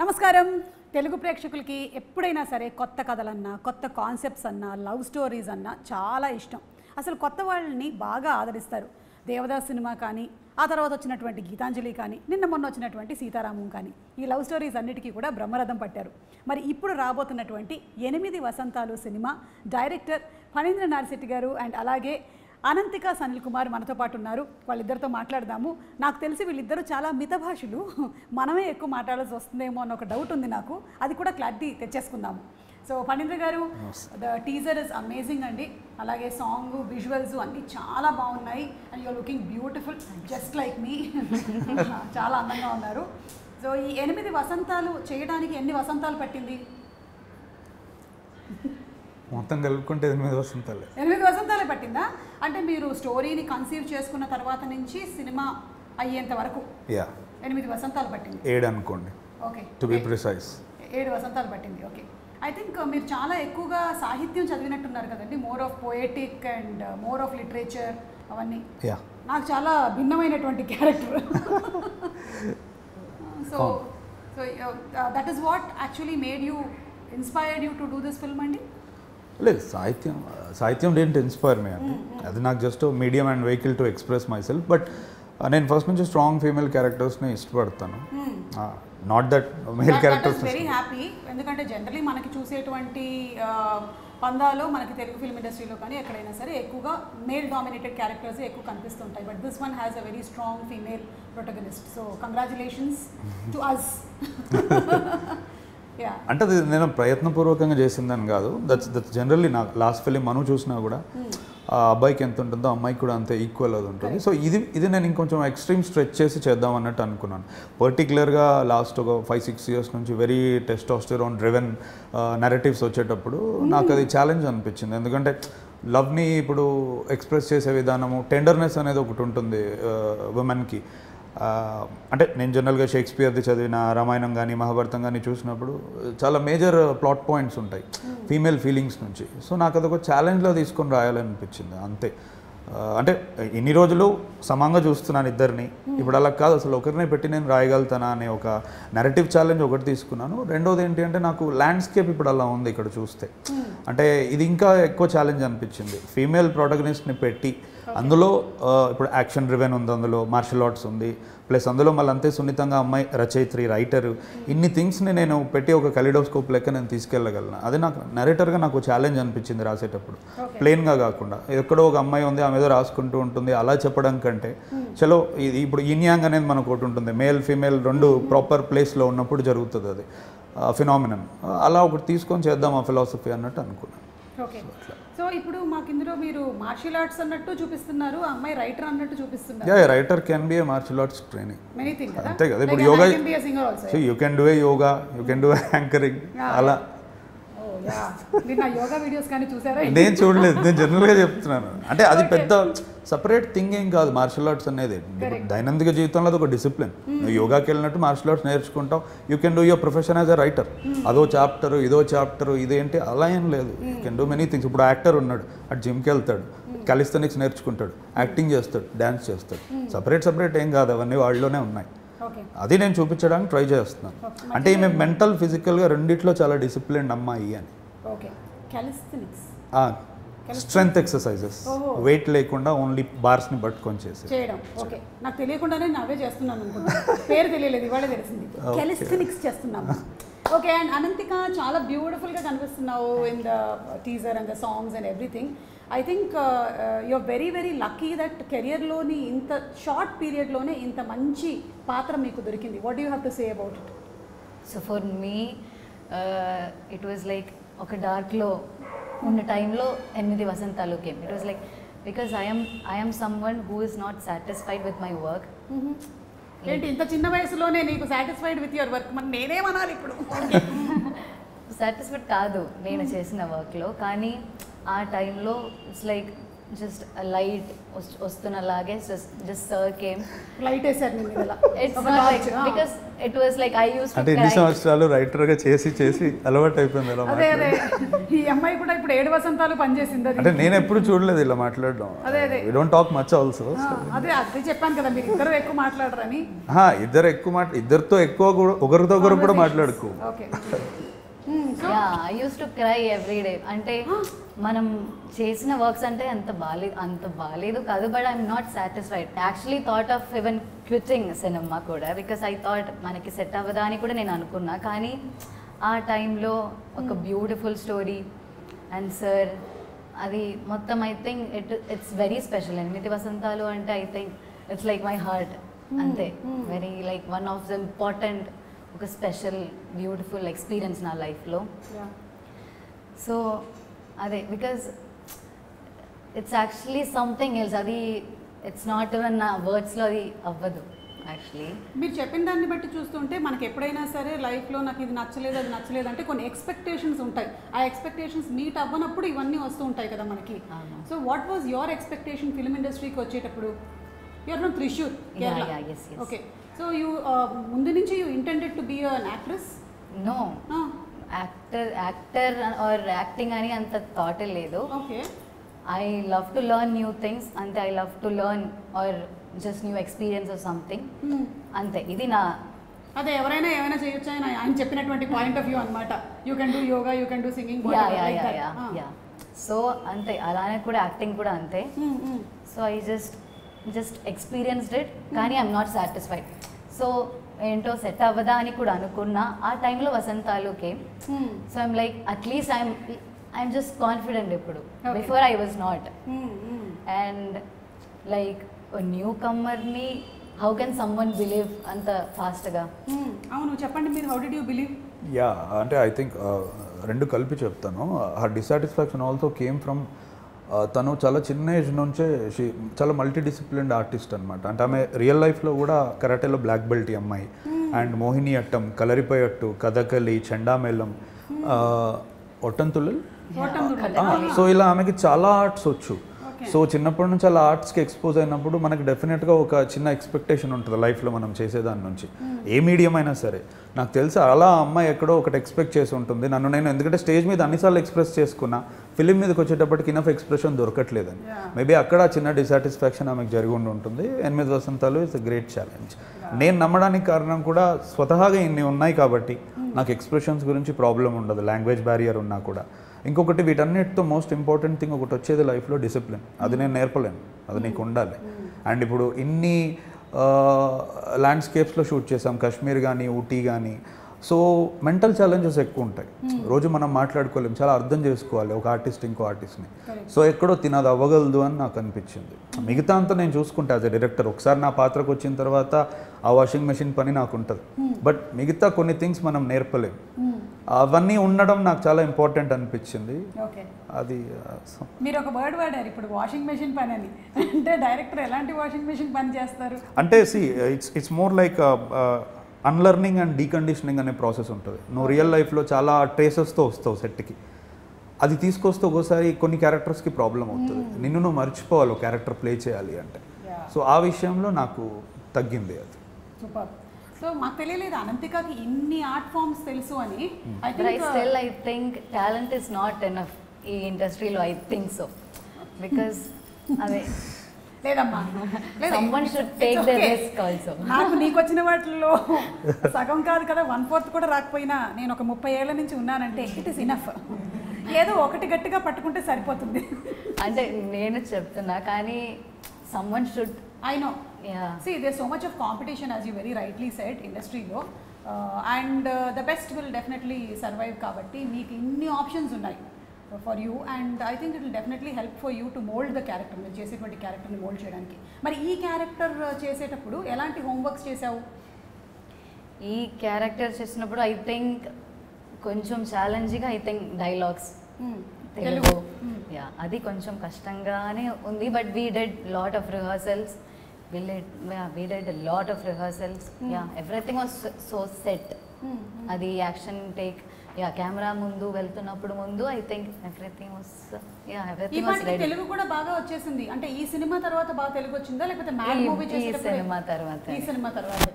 నమస్కారం తెలుగు ప్రేక్షకులకి ఎప్పుడైనా సరే కొత్త కథలన్నా కొత్త కాన్సెప్ట్స్ అన్నా లవ్ స్టోరీస్ అన్నా చాలా ఇష్టం. అసలు కొత్త వాళ్ళని బాగా ఆదరిస్తారు. దేవదాస్ సినిమా కానీ ఆ తర్వాత వచ్చినటువంటి గీతాంజలి కానీ నిన్న మొన్న వచ్చినటువంటి సీతారామం కానీ ఈ లవ్ స్టోరీస్ అన్నిటికీ కూడా బ్రహ్మరథం పట్టారు. మరి ఇప్పుడు రాబోతున్నటువంటి 8 వసంతాలు సినిమా డైరెక్టర్ ఫణీంద్ర నారిశెట్టి గారు అండ్ అలాగే అనంతిక సనిల్ కుమార్ మనతో పాటు ఉన్నారు. వాళ్ళిద్దరితో మాట్లాడదాము. నాకు తెలిసి వీళ్ళిద్దరూ చాలా మితభాషులు, మనమే ఎక్కువ మాట్లాడాల్సి వస్తుందేమో అన్న ఒక డౌట్ ఉంది నాకు. అది కూడా క్లారిటీ తెచ్చేసుకుందాము. సో ఫణీంద్ర గారు, ద టీజర్ ఇస్ అమేజింగ్ అండి. అలాగే సాంగ్ విజువల్స్ అన్నీ చాలా బాగున్నాయి. And you're looking beautiful just like me. చాలా అందంగా ఉన్నారు. సో ఈ 8 వసంతాలు చేయడానికి ఎన్ని వసంతాలు పట్టింది? మొత్తం కలుపుకుంటే 8 వసంతాలే. 8 వసంతాలే పట్టిందా? అంటే మీరు స్టోరీని కన్సీవ్ చేసుకున్న తర్వాత నుంచి సినిమా అయ్యేంత వరకు 8 వసంతాలు పట్టింది. 7 అనుకోండి. ఓకే, టు బి ప్రిసైజ్ 7 వసంతాలు పట్టింది. ఓకే, ఐ థింక్ మీరు చాలా ఎక్కువగా సాహిత్యం చదివినట్టున్నారు కదండి. More of poetic and more of literature అవన్నీ. నాకు చాలా భిన్నమైనటువంటి character. So so that is what actually made you inspired you to do this film అండి? లేదు, సాహిత్యం డేంట్ ఇన్స్పైర్ మీ అండి. అది నాకు just medium and vehicle to express myself. But నేను ఫస్ట్ నుంచి స్ట్రాంగ్ ఫీమేల్ క్యారెక్టర్స్ని ఇష్టపడతాను. Not that male characters. Very happy. ఎందుకంటే జనరలీ మనకి చూసేటువంటి పందాలో మనకి తెలుగు ఫిల్మ్ ఇండస్ట్రీలో కానీ ఎక్కడైనా సరే ఎక్కువగా మేల్ డామినేటెడ్ క్యారెక్టర్స్ ఎక్కువ కనిపిస్తుంటాయి. But this one has a very strong female protagonist. So congratulations to us. అంటే అది నేను ప్రయత్నపూర్వకంగా చేసిందని కాదు. దట్స్ జనరల్లీ నా లాస్ట్ ఫిలిం మనం చూసినా కూడా ఆ అబ్బాయికి ఎంత ఉంటుందో అమ్మాయికి కూడా అంతే ఈక్వల్ అది ఉంటుంది. సో ఇది నేను ఇంకొంచెం ఎక్స్ట్రీమ్ స్ట్రెచ్ చేసి చేద్దాం అన్నట్టు అనుకున్నాను. పర్టికులర్గా లాస్ట్ ఒక 5-6 ఇయర్స్ నుంచి వెరీ టెస్టోస్టెరాన్ డ్రివెన్ నెరేటివ్స్ వచ్చేటప్పుడు నాకు అది ఛాలెంజ్ అనిపించింది. ఎందుకంటే లవ్ని ఇప్పుడు ఎక్స్ప్రెస్ చేసే విధానము, టెండర్నెస్ అనేది ఒకటి ఉంటుంది ఉమెన్కి. అంటే నేను జనరల్గా షేక్స్పియర్ది చదివిన రామాయణం కానీ మహాభారతం కానీ చూసినప్పుడు చాలా మేజర్ ప్లాట్ పాయింట్స్ ఉంటాయి ఫీమేల్ ఫీలింగ్స్ నుంచి. సో నాకు అదొక ఛాలెంజ్లో తీసుకొని రాయాలనిపించింది అంతే. అంటే ఇన్ని రోజులు సమంగా చూస్తున్నాను ఇద్దరిని, ఇప్పుడు అలా కాదు, అసలు ఒకరినే పెట్టి నేను రాయగలుగుతానా అనే ఒక నెరేటివ్ ఛాలెంజ్ ఒకటి తీసుకున్నాను. రెండోది ఏంటి అంటే నాకు ల్యాండ్స్కేప్ ఇప్పుడు అలా ఉంది ఇక్కడ చూస్తే. అంటే ఇది ఇంకా ఎక్కువ ఛాలెంజ్ అనిపించింది. ఫీమేల్ ప్రొటగనిస్ట్ని పెట్టి అందులో ఇప్పుడు యాక్షన్ డ్రివెన్ ఉంది, అందులో మార్షల్ ఆర్ట్స్ ఉంది, ప్లస్ అందులో మళ్ళీ అంతే సున్నితంగా అమ్మాయి రచయిత్రి, రైటరు, ఇన్ని థింగ్స్ని నేను పెట్టి ఒక కలిడోస్కోప్ లెక్క నేను తీసుకెళ్ళగలను. అది నాకు నరేటర్గా నాకు ఛాలెంజ్ అనిపించింది రాసేటప్పుడు. ప్లెయిన్గా కాకుండా ఎక్కడో ఒక అమ్మాయి ఉంది ఆమె ఏదో రాసుకుంటూ ఉంటుంది అలా చెప్పడం కంటే చలో ఇది ఇప్పుడు ఇన్యాంగ్ అనేది మనకు ఒకటి ఉంటుంది, మేల్ ఫీమేల్ రెండు ప్రాపర్ ప్లేస్లో ఉన్నప్పుడు జరుగుతుంది అది ఫినామినన్. అలా ఒకటి తీసుకొని చేద్దాం ఆ ఫిలాసఫీ అన్నట్టు అనుకున్నాను. ఓకే, సో ఇప్పుడు మాకు ఇందులో మీరు మార్షల్ ఆర్ట్స్ అన్నట్టు చూపిస్తున్నారు, అమ్మాయి రైటర్ అన్నట్టు చూపిస్తున్నారు. Yeah, writer can be a martial arts training. Many things అంతే కదా. ఇప్పుడు yoga, you can do a yoga, you can do anchoring అలా. నేను చూడలేదు, నేను జనరల్గా చెప్తున్నాను. అంటే అది పెద్ద సపరేట్ థింగ్ ఏం కాదు మార్షల్ ఆర్ట్స్ అనేది. దైనందిక జీవితంలో అది ఒక డిసిప్లిన్. నువ్వు యోగాకి వెళ్ళినట్టు మార్షల్ ఆర్ట్స్ నేర్చుకుంటావు. You can do your profession as a writer. అదో చాప్టరు ఇదో చాప్టరు ఇదేంటి అలా ఏం లేదు. You can do many things. ఇప్పుడు యాక్టర్ ఉన్నాడు, అటు జిమ్కి వెళ్తాడు, కాలిస్థెనిక్స్ నేర్చుకుంటాడు, యాక్టింగ్ చేస్తాడు, డ్యాన్స్ చేస్తాడు. సపరేట్ ఏం కాదు, అవన్నీ వాళ్ళలోనే ఉన్నాయి. అది నేను చూపించడానికి ట్రై చేస్తున్నాను. అంటే ఈమె మెంటల్ ఫిజికల్గా రెండిట్లో చాలా డిసిప్లిన్ అమ్మాయి అని. స్ట్రెంగ్త్ ఎక్సర్సైజెస్, వెయిట్ లేకుండా ఓన్లీ బార్స్ని పట్టుకొని చేయడం. ఓకే, నాకు తెలియకుండానే నావే చేస్తున్నాను అనుకుంటా, పేరు తెలియలేదు, ఇవాళ తెలిసింది. కాలిస్థెనిక్స్ చేస్తున్నాము. ఓకే, అండ్ అనంతిక చాలా బ్యూటిఫుల్గా కనిపిస్తున్నావు in the teaser and the songs and everything. I think you're very very lucky that కెరియర్లోని ఇంత షార్ట్ పీరియడ్లోనే ఇంత మంచి పాత్ర మీకు దొరికింది. What you have to say about it? So for me it was like ఒక డార్క్లో ఉన్న టైంలో 8 Vasantalu came. It was like because I'm someone who is not satisfied with my work. ఏంటి ఇంత చిన్న వయసులోనే నీకు సాటిస్ఫైడ్ విత్ యువర్ వర్క్? మరి నేనేమనాలి ఇప్పుడు? సాటిస్ఫైడ్ కాదు నేను చేసిన వర్క్లో, కానీ ఆ టైంలో ఇట్స్ లైక్ జస్ట్ లైట్ వస్తున్నలాగే జస్ట్ సర్ కేమ్ లైట్ వేసారు నేను ఇలా it's not like because it was like I use to అంటే ఎన్ని సంవత్సరాలు రైటర్గా చేసి అలవాటు అయిపోయింది ఇలా అదే అదే ఈ అమ్మాయి కూడా ఇప్పుడు 7 వసంతాలు పనిచేసింది అది అంటే నేను ఎప్పుడు చూడలేదు ఇలా మాట్లాడడం. అదే అదే we don't talk much also. అదే అదే చెప్పాను కదా మీరు ఇద్దరు ఎక్కువ మాట్లాడరని. ఇద్దరితో ఎక్కువ కూడా ఒకరితో ఒకరు కూడా మాట్లాడుకో. Okay yeah I use to cry every day. అంటే మనం చేసిన వర్క్స్ అంటే అంత బాగాలేదు కాదు, but I'm not satisfied. Actually thought of even quitting cinema కూడా, బికాస్ ఐ థాట్ మనకి సెట్ అవ్వదా అని కూడా నేను అనుకున్నా. కానీ ఆ టైంలో ఒక బ్యూటిఫుల్ స్టోరీ అండ్ సార్ అది మొత్తం I think it's very special. 8 Vasantalu అంటే I think it's like my heart అంతే. Very like one of the important ఒక స్పెషల్ బ్యూటిఫుల్ ఎక్స్పీరియన్స్ నా లైఫ్లో. సో అదే because it's actually something else. అది ఇట్స్ నాట్ ఈవెన్ నా వర్డ్స్లో అది అవ్వదు యాక్చువల్లీ. మీరు చెప్పిన దాన్ని బట్టి చూస్తుంటే మనకి ఎప్పుడైనా సరే లైఫ్లో నాకు ఇది నచ్చలేదు అది నచ్చలేదు అంటే కొన్ని ఎక్స్పెక్టేషన్స్ ఉంటాయి. ఆ ఎక్స్పెక్టేషన్స్ మీట్ అవ్వనప్పుడు ఇవన్నీ వస్తూ ఉంటాయి కదా మనకి. So what was your expectation film ఇండస్ట్రీకి వచ్చేటప్పుడు? You're from Thrissur, Kerala. Okay. So you ముందు నుంచి you intended to be an actress? No, actor or acting అని అంత థాట్ లేదు. ఓకే. I love to learn new things అంతే. I love to learn or just new experience or something అంతే. ఇది నా అదే ఎవరైనా ఏమైనా చేయొచ్చు అని ఆయన చెప్పినటువంటి పాయింట్ ఆఫ్ వ్యూ అనమాట. You can do yoga, you can do singing. So అంతే. అలానే కూడా యాక్టింగ్ కూడా అంతే. So I just experienced it, కానీ ఐఎమ్ నాట్ సాటిస్ఫైడ్. సో ఏంటో సెట్ అవ్వదా అని కూడా అనుకున్నా. ఆ టైంలో Vasantalu came. So I'm like at least I'm just confident ఇప్పుడు. Before I was not. And like new కమ్మర్ని హౌ కెన్ సమ్వన్ బిలీవ్ అంత ఫాస్ట్గా? అవును, చెప్పండి మీరు. How did you believe? Yeah అంటే ఐ థింక్ రెండు కలిపి చెప్తాను. Her dissatisfaction also came from తను చాలా చిన్న ఏజ్ నుంచే చాలా మల్టీ డిసిప్లిన్డ్ ఆర్టిస్ట్ అనమాట. అంటే ఆమె రియల్ లైఫ్లో కూడా కరాటేలో బ్లాక్ బెల్ట్ ఈ అమ్మాయి. అండ్ మోహిని అట్టం, కలరిపయట్టు, కథకలి, చెండామేళం, ఒట్టంతుల్లల్. సో ఇలా ఆమెకి చాలా ఆర్ట్స్ వచ్చు. సో చిన్నప్పటి నుంచి అలా ఆర్ట్స్కి ఎక్స్పోజ్ అయినప్పుడు మనకి డెఫినెట్గా ఒక చిన్న ఎక్స్పెక్టేషన్ ఉంటుంది లైఫ్లో మనం చేసేదాని నుంచి, ఏ మీడియం అయినా సరే. నాకు తెలిసి అలా అమ్మాయి ఎక్కడో ఒకటి ఎక్స్పెక్ట్ చేసి ఉంటుంది. నేను ఎందుకంటే స్టేజ్ మీద అన్నిసార్లు ఎక్స్ప్రెస్ చేసుకున్నా, ఫిలిం మీదకి వచ్చేటప్పటికి ఇనఫ్ ఎక్స్ప్రెషన్ దొరకట్లేదని. మేబీ అక్కడ చిన్న డిసాటిస్ఫాక్షన్ ఆమెకు జరిగి ఉంటుంది. 8 వసంతాలు ఇట్స్ ఎ గ్రేట్ ఛాలెంజ్. నేను నమ్మడానికి కారణం కూడా స్వతహాగా ఇన్ని ఉన్నాయి కాబట్టి నాకు ఎక్స్ప్రెషన్స్ గురించి ప్రాబ్లం ఉండదు, లాంగ్వేజ్ బ్యారియర్ ఉన్నా కూడా. ఇంకొకటి వీటన్నిటితో మోస్ట్ ఇంపార్టెంట్ థింగ్ ఒకటి వచ్చేది లైఫ్లో డిసిప్లిన్. అది నేను నేర్పలేను, అది నీకు ఉండాలి. అండ్ ఇప్పుడు ఇన్ని ల్యాండ్స్కేప్స్లో షూట్ చేసాం, కాశ్మీర్ కానీ ఊటీ కానీ. సో మెంటల్ ఛాలెంజెస్ ఎక్కువ ఉంటాయి. రోజు మనం మాట్లాడుకోలేం, చాలా అర్థం చేసుకోవాలి ఒక ఆర్టిస్ట్ ఇంకో ఆర్టిస్ట్ని. సో ఎక్కడో తినది అవ్వగలదు అని నాకు అనిపించింది. మిగతా అంతా నేను చూసుకుంటా యాజ్ ఎ డైరెక్టర్. ఒకసారి నా పాత్రకు వచ్చిన తర్వాత ఆ వాషింగ్ మెషిన్ పని నాకు ఉంటుంది. బట్ మిగతా కొన్ని థింగ్స్ మనం నేర్పలేం. అవన్నీ ఉండడం నాకు చాలా ఇంపార్టెంట్ అనిపించింది. అది మీరు ఒక వర్డ్ వాడారు ఇప్పుడు, వాషింగ్ మెషిన్ పని అని. అంటే డైరెక్టర్ ఎలాంటి వాషింగ్ మెషిన్ పని చేస్తారు అంటే? It's more like unlearning and deconditioning అనే ప్రాసెస్ ఉంటుంది. నువ్వు రియల్ లైఫ్లో చాలా ట్రేసెస్తో వస్తావు సెట్కి. అది తీసుకొస్తే ఒక్కోసారి కొన్ని క్యారెక్టర్స్కి ప్రాబ్లం అవుతుంది. నిన్ను నువ్వు మర్చిపోవాలి ఒక క్యారెక్టర్ ప్లే చేయాలి అంటే. సో ఆ విషయంలో నాకు తగ్గింది అది. సూపర్. సో మాకు తెలియలేదు అనంతికకి ఇన్ని ఆర్ట్ ఫామ్స్ తెలుసు అని. I think talent is not enough ఈ ఇండస్ట్రీలో. I think so. బికాస్ అదే లేదమ్మా, someone should take the risk also. నాకు నీకు వచ్చిన వాటిల్లో సగం కాదు కదా, 1/4 కూడా రాకపోయినా నేను ఒక 30 ఏళ్ల నుంచి ఉన్నానంటే ఇట్ ఈస్ ఇనఫ్. ఏదో ఒకటి గట్టిగా పట్టుకుంటే సరిపోతుంది అంటే నేను చెప్తున్నా, కానీ someone should. I know. Yeah. See, there's so much of competition, as you very rightly said, industry-lo. And the best will definitely survive kabatti. Meeku inni options unnai for you, and I think it will definitely help for you to mold the character. Meer cheseటువంటి character ni mold cheyadaniki. Mari ee character చేసేటప్పుడు ఎలాంటి homeworks చేసావు? ఈ character చేసినప్పుడు I think కొంచెం challenging. I think dialogues Telugu, yeah అది కొంచెం కష్టంగానే ఉంది. But we did lot of rehearsals. We did a lot of rehearsals. Yeah, everything was so set. అది యాక్షన్ టేక్ కెమెరా ముందు వెళ్తున్నప్పుడు ముందు ఐ థింక్ ఎవ్రీథింగ్ వాస్ ఈ ఎవ్రీథింగ్ వాస్ పాటికి రెడీ. తెలుగు కూడా బాగా వచ్చేసింది. అంటే ఈ సినిమా తర్వాత బాగా తెలుగు వచ్చిందా లేకపోతే మ్యాడ్ మూవీ ఈ చేసేటప్పుడు? సినిమా తర్వాత ఈ సినిమా తర్వాత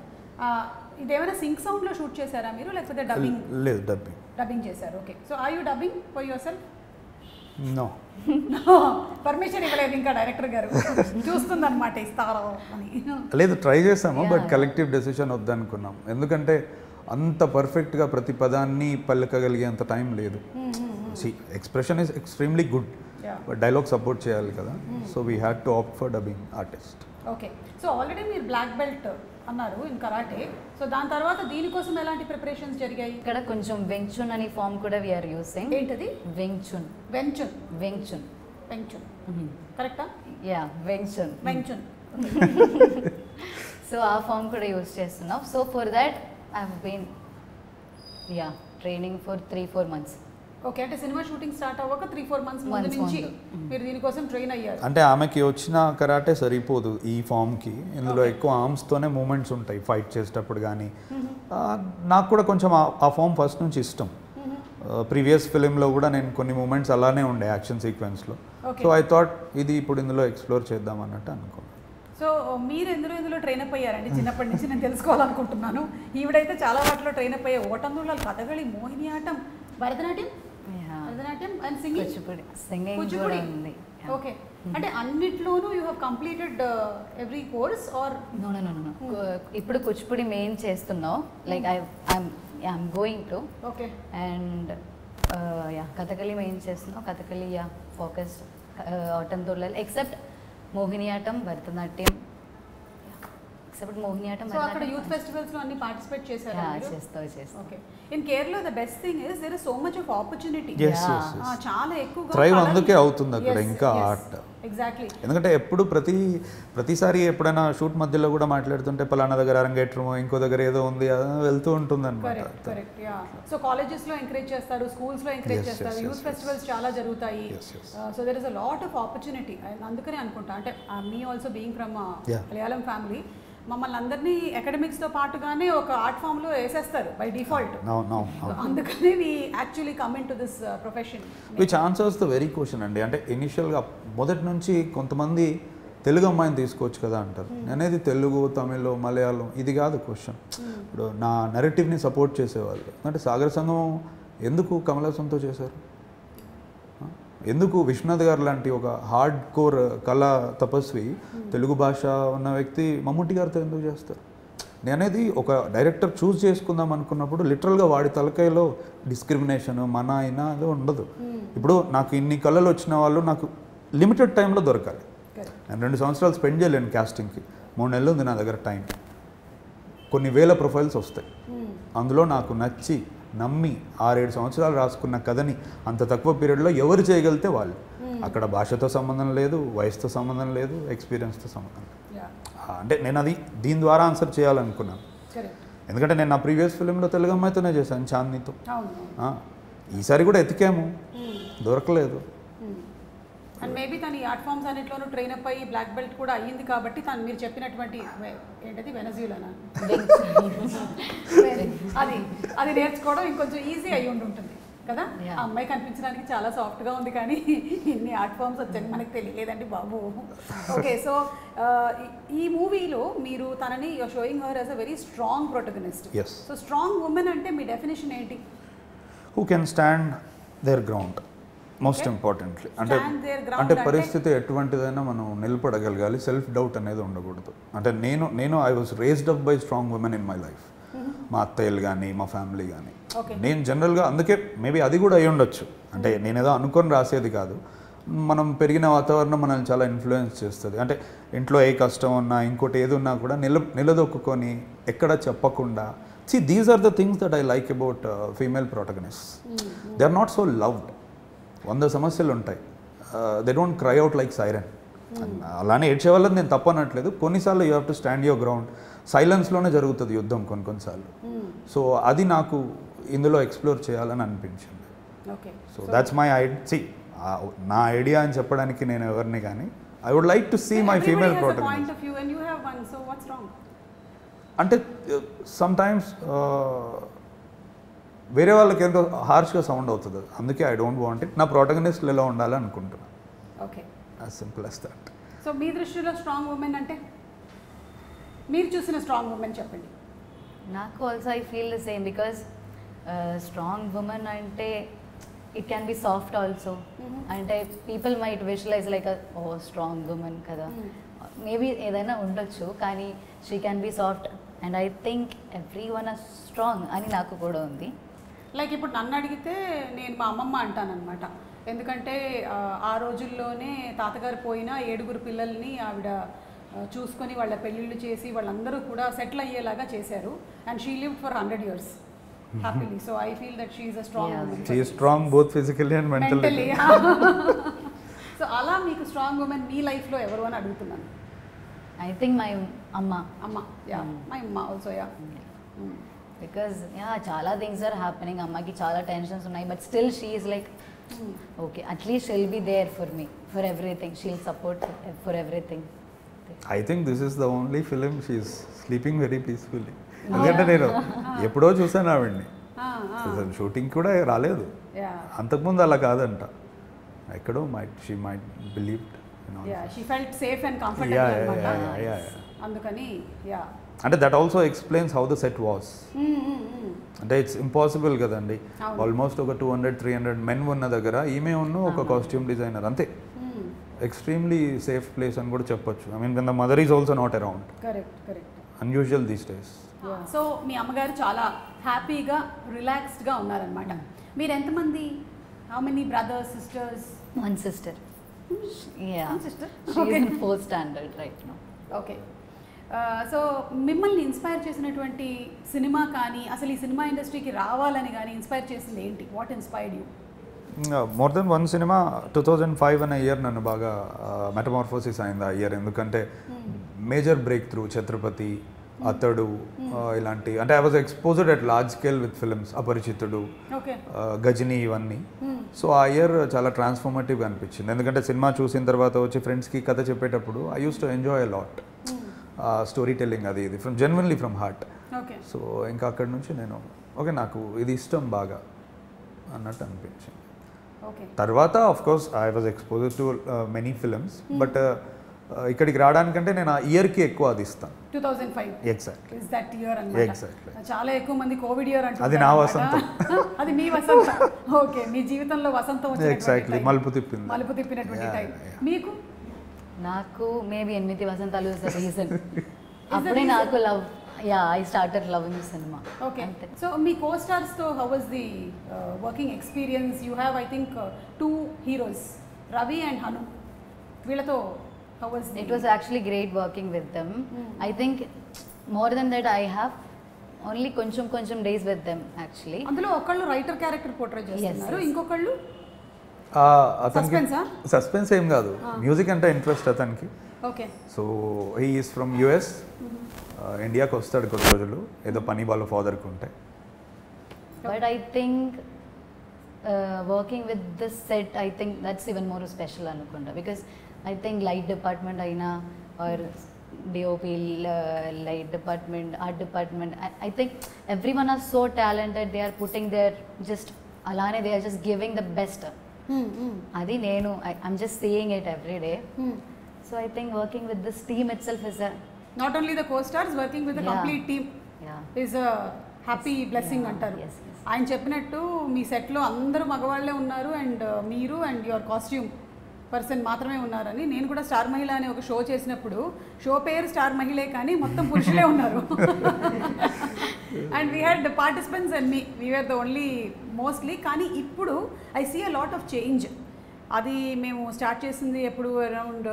ఇదేమైనా సింక్ సౌండ్ లో షూట్ చేశారా మీరు లేకపోతే డబ్బింగ్? లేదు, డబ్బింగ్. డబ్బింగ్ చేశారు. Okay. So are you dubbing for yourself? No, permission ఇవ్వలేదు ఇంకా డైరెక్టర్ గారు. చూస్తుందన్నమాట ఇస్తారో అని. లేదు, ట్రై చేసాము, బట్ కలెక్టివ్ డెసిషన్ వద్దనుకున్నాం. ఎందుకంటే అంత పర్ఫెక్ట్గా ప్రతి పదాన్ని పలకగలిగేంత టైం లేదు. Expression is extremely good, but dialogue support చేయాలి కదా. So we had to opt for dubbing artist. Okay. So already మీరు బ్లాక్ బెల్ట్ అన్నారు ఇన్ కరాటే. సో దాని తర్వాత దీనికోసం ఎలాంటి ప్రిపరేషన్స్ జరిగాయి? ఇక్కడ కొంచెం వెంగ్చున్ అని ఫామ్ కూడా వీఆర్ యూసింగ్. ఏంటది? వెంగ్చున్. వెంచున్. వెంగ్చున్. వెంచున్ కరెక్టా? Yeah, Wing Chun. వెంచున్. సో ఆ ఫామ్ కూడా యూస్ చేస్తున్నాం. So for that I have been training for 3-4 months. Okay. అంటే సినిమా షూటింగ్ స్టార్ట్ అవ్వక 3-4 months ముందు నుంచి మీరు దీనికోసం ట్రైన్ అయ్యారు. అంటే ఆమెకి వచ్చిన కరాటే సరిపోదు ఈ ఫామ్కి. ఇందులో ఎక్కువ ఆర్మ్స్తోనే మూమెంట్స్ ఉంటాయి ఫైట్ చేసేటప్పుడు కానీ. నాకు కూడా కొంచెం ఆ ఫామ్ ఫస్ట్ నుంచి ఇష్టం. ప్రీవియస్ ఫిలింలో కూడా నేను కొన్ని మూమెంట్స్ అలానే ఉండే యాక్షన్ సీక్వెన్స్లో. సో ఐ థాట్ ఇది ఇప్పుడు ఇందులో ఎక్స్ప్లోర్ చేద్దాం అన్నట్టు అనుకున్నాను. సో మీరు ఎందులో ట్రైన్ అప్ అయ్యారండి? చిన్నప్పటి నుంచి నేను తెలుసుకోవాలనుకుంటున్నాను. ఈవిడైతే చాలా వాటిలో ట్రైన్ అప్ అయ్యారు. Ottamthullal, Kathakali, Mohiniyattam, Bharatanatyam and singing కూడా ఉంది. ఓకే. అంటే అన్నిట్లోనూ you have completed every course or? No. ఇప్పుడు కూచిపూడి మెయిన్ చేస్తున్నావు. Like I'm going to. Okay. And Kathakali main చేస్తున్నావు. Kathakali focused. Ottamthullal except Mohiniyattam, Bharatanatyam. Except Mohiniyattam. So అక్కడ యూత్ ఫెస్టివల్స్ లో అన్ని పార్టిసిపేట్ చేశారా? చేస్తావు. Okay. In Kerala the best thing is there is so much of opportunity. చాలా ఎక్కువగా థ్రైవ్ అందుకే అవుతుంది అక్కడ ఇంకా ఆర్ట్. ఎగ్జాక్ట్లీ. ఎందుకంటే ఎప్పుడు ప్రతిసారి ఎప్పుడైనా షూట్ మధ్యలో కూడా మాట్లాడుతుంటే పలానా దగ్గర అరంగేట్రమో ఇంకో దగ్గర ఏదో ఉంది వెళ్తూ ఉంటుంది అనమాట. కరెక్ట్. సో కాలేజెస్ లో ఎంకరేజ్ చేస్తారు, స్కూల్స్ లో ఎంకరేజ్ చేస్తారు, యూత్ ఫెస్టివల్స్ చాలా జరుగుతాయి. So there is a lot of opportunity. అందుకనే అనుకుంటా. అంటే me also being from Malayalam family, మమ్మల్ని అందరినీ అకాడమిక్స్తో పాటుగానే ఒక ఆర్ట్ ఫామ్లో వేసేస్తారు బై డిఫాల్ట్. అందుకనే we actually come into this profession. Which answers the very question అండి. అంటే ఇనిషియల్గా మొదటి నుంచి కొంతమంది తెలుగు అమ్మాయిని తీసుకోవచ్చు కదా అంటారు. అనేది తెలుగు, తమిళ్, మలయాళం ఇది కాదు క్వశ్చన్. ఇప్పుడు నా నెరేటివ్ని సపోర్ట్ చేసేవాళ్ళు. అంటే సాగర సంగమం ఎందుకు కమల్ హాసన్తో చేశారు? ఎందుకు విశ్వనాథ్ గారు లాంటి ఒక హార్డ్ కోర్ కళా తపస్వి, తెలుగు భాష ఉన్న వ్యక్తి మమ్ముట్టి గారితో ఎందుకు చేస్తారు? నేనేది ఒక డైరెక్టర్ చూస్ చేసుకుందాం అనుకున్నప్పుడు లిటరల్గా వాడి తలకాయలో డిస్క్రిమినేషన్ మన అయినా అది ఉండదు. ఇప్పుడు నాకు ఇన్ని కళలు వచ్చిన వాళ్ళు నాకు లిమిటెడ్ టైంలో దొరకాలి. నేను 2 సంవత్సరాలు స్పెండ్ చేయలేను క్యాస్టింగ్కి. 3 నెలలు ఉంది నా దగ్గర టైం. కొన్ని వేల ప్రొఫైల్స్ వస్తాయి. అందులో నాకు నచ్చి నమ్మి 6-7 సంవత్సరాలు రాసుకున్న కథని అంత తక్కువ పీరియడ్లో ఎవరు చేయగలిగితే వాళ్ళు. అక్కడ భాషతో సంబంధం లేదు, వయసుతో సంబంధం లేదు, ఎక్స్పీరియన్స్తో సంబంధం లేదు. అంటే నేను అది దీని ద్వారా ఆన్సర్ చేయాలనుకున్నాను. ఎందుకంటే నేను నా ప్రీవియస్ ఫిలింలో తెలుగు అమ్మాయితోనే చేశాను, చాందినితో. ఈసారి కూడా ఎతికాము, దొరకలేదు. అండ్ మేబీ తను ఈ ఆర్ట్ ఫామ్స్ అన్నింటిలోనూ ట్రైన్ అప్ అయ్యి బ్లాక్ బెల్ట్ కూడా అయ్యింది కాబట్టి తను మీరు చెప్పినటువంటి ఏంటది వెనజులానా అది నేర్చుకోవడం ఇంకొంచెం ఈజీ అయ్యి ఉంటుంది కదా. ఆ అమ్మాయి కనిపించడానికి చాలా సాఫ్ట్గా ఉంది కానీ ఇన్ని ఆర్ట్ ఫామ్స్ వచ్చాయి మనకు తెలియలేదండి బాబు. ఓకే. సో ఈ మూవీలో మీరు తనని you're showing her as a very strong protagonist. So strong women అంటే మీ డెఫినేషన్ ఏంటి? Who can stand their ground most importantly. అంటే పరిస్థితి ఎటువంటిదైనా మనం నిలబడగలగాలి. సెల్ఫ్ డౌట్ అనేది ఉండకూడదు. అంటే నేను I was raised up by strong women in my life. మా అత్తయ్యలు కానీ మా ఫ్యామిలీ కానీ. నేను జనరల్గా అందుకే మేబీ అది కూడా అయి ఉండొచ్చు. అంటే నేనేదో అనుకొని రాసేది కాదు. మనం పెరిగిన వాతావరణం మనల్ని చాలా ఇన్ఫ్లుయెన్స్ చేస్తుంది. అంటే ఇంట్లో ఏ కష్టం ఉన్నా ఇంకోటి ఏది ఉన్నా కూడా నిలదొక్కుని ఎక్కడ చెప్పకుండా. These are the things that I like about female protagonist. They are not so loved. 100 సమస్యలు ఉంటాయి. They don't cry out like siren. అలానే ఏడ్చే వాళ్ళని నేను తప్పనట్లేదు. కొన్నిసార్లు you have to stand your ground. సైలెన్స్లోనే జరుగుతుంది యుద్ధం కొన్నిసార్లు. సో అది నాకు ఇందులో ఎక్స్ప్లోర్ చేయాలని అనిపించింది. సో దాట్స్ మై నా ఐడియా అని చెప్పడానికి నేను ఎవరిని కానీ I would like to see my female protagonist. అంటే సమ్ టైమ్స్ వేరే వాళ్ళకి ఎంతో హార్ష్గా సౌండ్ అవుతుంది అది. అందుకే ఐ డోంట్ వాంట్ ఇట్. నా ప్రోటగనిస్ట్లు ఎలా ఉండాలి అనుకుంటున్నాను. Okay. As simple as that. So మీ దృష్టిలో స్ట్రాంగ్ ఉమెన్ అంటే మీరు చూసిన స్ట్రాంగ్ ఉమెన్ చెప్పండి. నాకు also I feel the same because strong women అంటే it can be soft also. అంటే పీపుల్ మైట్ విజువలైజ్ లైక్ ఓ స్ట్రాంగ్ ఉమెన్ కదా, మేబీ ఏదైనా ఉండొచ్చు, కానీ she can be soft and I think everyone are strong అని నాకు కూడా ఉంది. లైక్ ఇప్పుడు నన్ను అడిగితే నేను మా అమ్మమ్మ అంటానన్నమాట. ఎందుకంటే ఆ రోజుల్లోనే తాతగారు పోయిన 7 పిల్లల్ని ఆవిడ చూసుకొని వాళ్ళ పెళ్ళిళ్ళు చేసి వాళ్ళందరూ కూడా సెటిల్ అయ్యేలాగా చేశారు. And she lived for 100 years happily. So I feel that she is a strong woman. She is strong both physically and mentally. So అలా మీకు స్ట్రాంగ్ ఉమెన్ మీ లైఫ్లో ఎవరు అని అడుగుతున్నాను. ఐ థింక్ మై అమ్మ. యా మై అమ్మ ఆల్సో. యా బికాజ్ చాలా థింగ్స్ ఆర్ హ్యాపెనింగ్, అమ్మకి చాలా టెన్షన్స్ ఉన్నాయి, but still she is like okay at least she'll be there for me for everything, she'll support for everything. I think this is the only film she is sleeping very peacefully. ఎందుకంటే నేను ఎప్పుడో చూసాను ఆవిడ్ని, shooting కూడా రాలేదు అంతకుముందు, అలా కాదంట. ఎక్కడో she might believed, she felt safe and comfortable. అందుకని అంటే that also explains how the set was. అంటే ఇట్స్ ఇంపాసిబుల్ కదండి, ఆల్మోస్ట్ ఒక 200-300 మెన్ ఉన్న దగ్గర ఈమె ఉన్న ఒక కాస్ట్యూమ్ డిజైనర్ అంతే. ఎక్స్ట్రీమ్లీ సేఫ్ ప్లేస్ అని కూడా చెప్పొచ్చు. I mean the mother is also not around. Unusual these days. So మీ అమ్మగారు చాలా హ్యాపీగా రిలాక్స్డ్గా ఉన్నారనమాట. మీరు ఎంతమంది? How many brothers, sisters? One sister. Yeah. One sister? She is in 4th standard right now. Okay. So మిమ్మల్ని ఇన్స్పైర్ చేసినటువంటి సినిమా కానీ, అసలు ఈ సినిమా ఇండస్ట్రీకి రావాలని కానీ ఇన్స్పైర్ చేసింది ఏంటి? What inspired you? More than one cinema. 2005 అనే ఇయర్ నన్ను బాగా మెటమార్ఫోసిస్ అయింది ఆ ఇయర్. ఎందుకంటే major break through Chhatrapati, Athadu ఇలాంటి, అంటే I was exposed at large scale with films, Aparichithudu, Ghajini, ఇవన్నీ. సో ఆ ఇయర్ చాలా ట్రాన్స్ఫార్మేటివ్గా అనిపించింది. ఎందుకంటే సినిమా చూసిన తర్వాత వచ్చి ఫ్రెండ్స్కి కథ చెప్పేటప్పుడు I use to enjoy a lot story telling, అది ఇది from genuinely from heart. So ఇంకా అక్కడి నుంచి నేను ఓకే నాకు ఇది ఇష్టం బాగా అన్నట్టు అనిపించింది. తర్వాత of course I was exposed to many films, but ఇక్కడికి రావడానికంటే నేను ఆ ఇయర్కి ఎక్కువ అది ఇస్తాను. 2005 ఎగ్జాక్ట్లీ ఇస్ దట్ ఇయర్ అన్నమాట. ఎగ్జాక్ట్లీ. చాలా ఎక్కువ మంది కోవిడ్ ఇయర్ అంటారు. అది నా వసంతం. అది మీ వసంతం. ఓకే, మీ జీవితంలో వసంతం వచ్చినటువంటి ఎగ్జాక్ట్లీ మలుపు తిప్పినటువంటి టైం. మీకు? నాకు maybe 8 Vasantalu is the reason. అప్పుడే నాకు love, I started loving the cinema. Okay. So మీ కో స్టార్స్ తో how was the working experience? You have I think 2 heroes, Ravi and Hanu. వీళ్ళతో how was it? Was actually great working with them. I think more than that I have only కొంచెం days with them actually. అందులో ఒకళ్ళు writer character portray చేస్తున్నారు, ఇంకొకళ్ళు suspense ఏం కాదు, music అంటే interest అతనికి. Okay. So he is from US, ఇండియాకి వస్తాడు కొన్ని రోజులు, ఏదో పని వాళ్ళ ఫాదర్కి ఉంటే. But I think working with this set I think that's even more special అనుకుంటా. Because I think light department aina or DOP, light department, art department, I think everyone are so talented. They are putting their just alane, they are just giving the best. Adi nenu I'm just seeing it every day. So I think working with this team itself is a not only the co-stars, working with the complete team is a happy blessing antaru. ఆయన చెప్పినట్టు మీ సెట్లో అందరూ మగవాళ్ళే ఉన్నారు and మీరు and your costume person మాత్రమే ఉన్నారని. నేను కూడా స్టార్ మహిళ అనే ఒక షో చేసినప్పుడు షో పేరు స్టార్ మహిళే కానీ మొత్తం పురుషులే ఉన్నారు. And we had participants and we are the only mostly. కానీ ఇప్పుడు I see a lot of change. అది మేము స్టార్ట్ చేసింది ఎప్పుడు అరౌండ్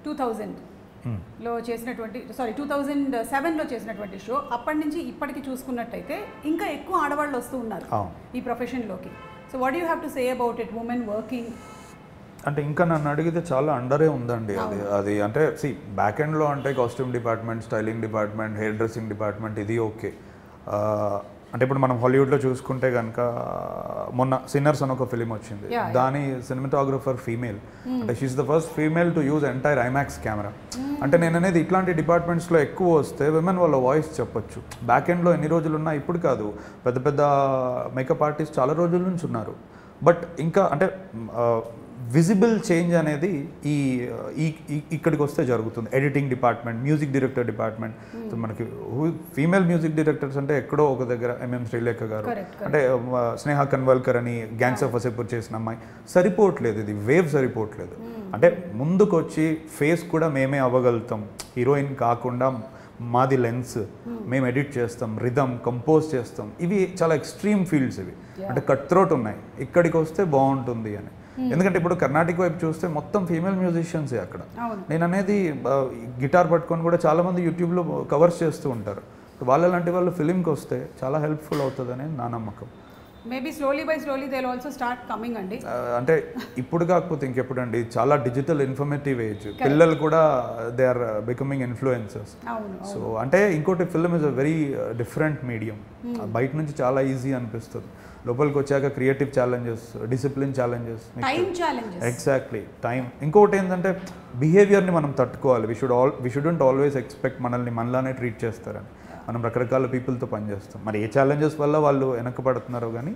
2000లో చేసినటువంటి 2007లో చేసినటువంటి షో. అప్పటి నుంచి ఇప్పటికి చూసుకున్నట్టయితే ఇంకా ఎక్కువ ఆడవాళ్ళు వస్తూ ఉన్నారు ఈ ప్రొఫెషన్లోకి. So what you have to say about it, women working? అంటే ఇంకా నన్ను అడిగితే చాలా అండరే ఉందండి అది అంటే బ్యాక్ ఎండ్లో అంటే costume department, styling department, hair dressing department, ఇది ఓకే. అంటే ఇప్పుడు మనం హాలీవుడ్లో చూసుకుంటే కనుక మొన్న సిన్నర్స్ అని ఒక ఫిలిం వచ్చింది, దాని సినిమాటోగ్రఫర్ ఫీమేల్, అంటే she is the first female to use entire IMAX camera. అంటే నేను అనేది ఇట్లాంటి డిపార్ట్మెంట్స్లో ఎక్కువ వస్తే విమెన్ వాళ్ళ వాయిస్ చెప్పొచ్చు. బ్యాక్ ఎండ్లో ఎన్ని రోజులు ఉన్నా ఇప్పుడు కాదు, పెద్ద పెద్ద మేకప్ ఆర్టిస్ట్ చాలా రోజుల నుంచి ఉన్నారు. బట్ ఇంకా అంటే విజిబుల్ చేంజ్ అనేది ఇక్కడికి వస్తే జరుగుతుంది. Editing department, music director department, మనకి ఫీమేల్ మ్యూజిక్ డైరెక్టర్స్ అంటే ఎక్కడో ఒక దగ్గర ఎంఎం శ్రీలేఖ గారు, అంటే స్నేహ కన్వల్కర్ అని గ్యాంగ్స్ ఆఫ్ వసేపూర్ చేసిన అమ్మాయి, సరిపోవట్లేదు, ఇది వేవ్ సరిపోవట్లేదు. అంటే ముందుకు వచ్చి ఫేస్ కూడా మేమే అవ్వగలుగుతాం, హీరోయిన్ కాకుండా మాది లెన్స్, మేము ఎడిట్ చేస్తాం, రిథమ్ కంపోజ్ చేస్తాం, ఇవి చాలా ఎక్స్ట్రీమ్ ఫీల్డ్స్ ఇవి. అంటే కట్ త్రోట్ ఉన్నాయి, ఇక్కడికి వస్తే బాగుంటుంది అని. ఎందుకంటే ఇప్పుడు కర్ణాటక వైపు చూస్తే మొత్తం ఫీమేల్ మ్యూజిషియన్సే అక్కడ. నేను అనేది గిటార్ పట్టుకొని కూడా చాలామంది యూట్యూబ్లో కవర్స్ చేస్తూ ఉంటారు. వాళ్ళలాంటి వాళ్ళు ఫిలింకి వస్తే చాలా హెల్ప్ఫుల్ అవుతుందని నా నమ్మకం. Maybe slowly by slowly they will also start coming అండి. అంటే ఇప్పుడు కాకపోతే ఇంకెప్పుడు అండి, చాలా డిజిటల్ ఇన్ఫర్మేటివ్ ఏజ్, పిల్లలు కూడా they are becoming influencers. So అంటే ఇంకోటి film is a very different medium. బయట నుంచి చాలా ఈజీ అనిపిస్తుంది, లోపలికి వచ్చాక creative challenges, discipline challenges, exactly time. ఇంకొకటి ఏంటంటే బిహేవియర్ని మనం తట్టుకోవాలి. వి షుడెంట్ ఆల్వేస్ ఎక్స్పెక్ట్ మనల్ని మనలానే ట్రీట్ చేస్తారని. మనం రకరకాల పీపుల్తో పనిచేస్తాం, మరి ఏ ఛాలెంజెస్ వల్ల వాళ్ళు వెనకబడుతున్నారో కానీ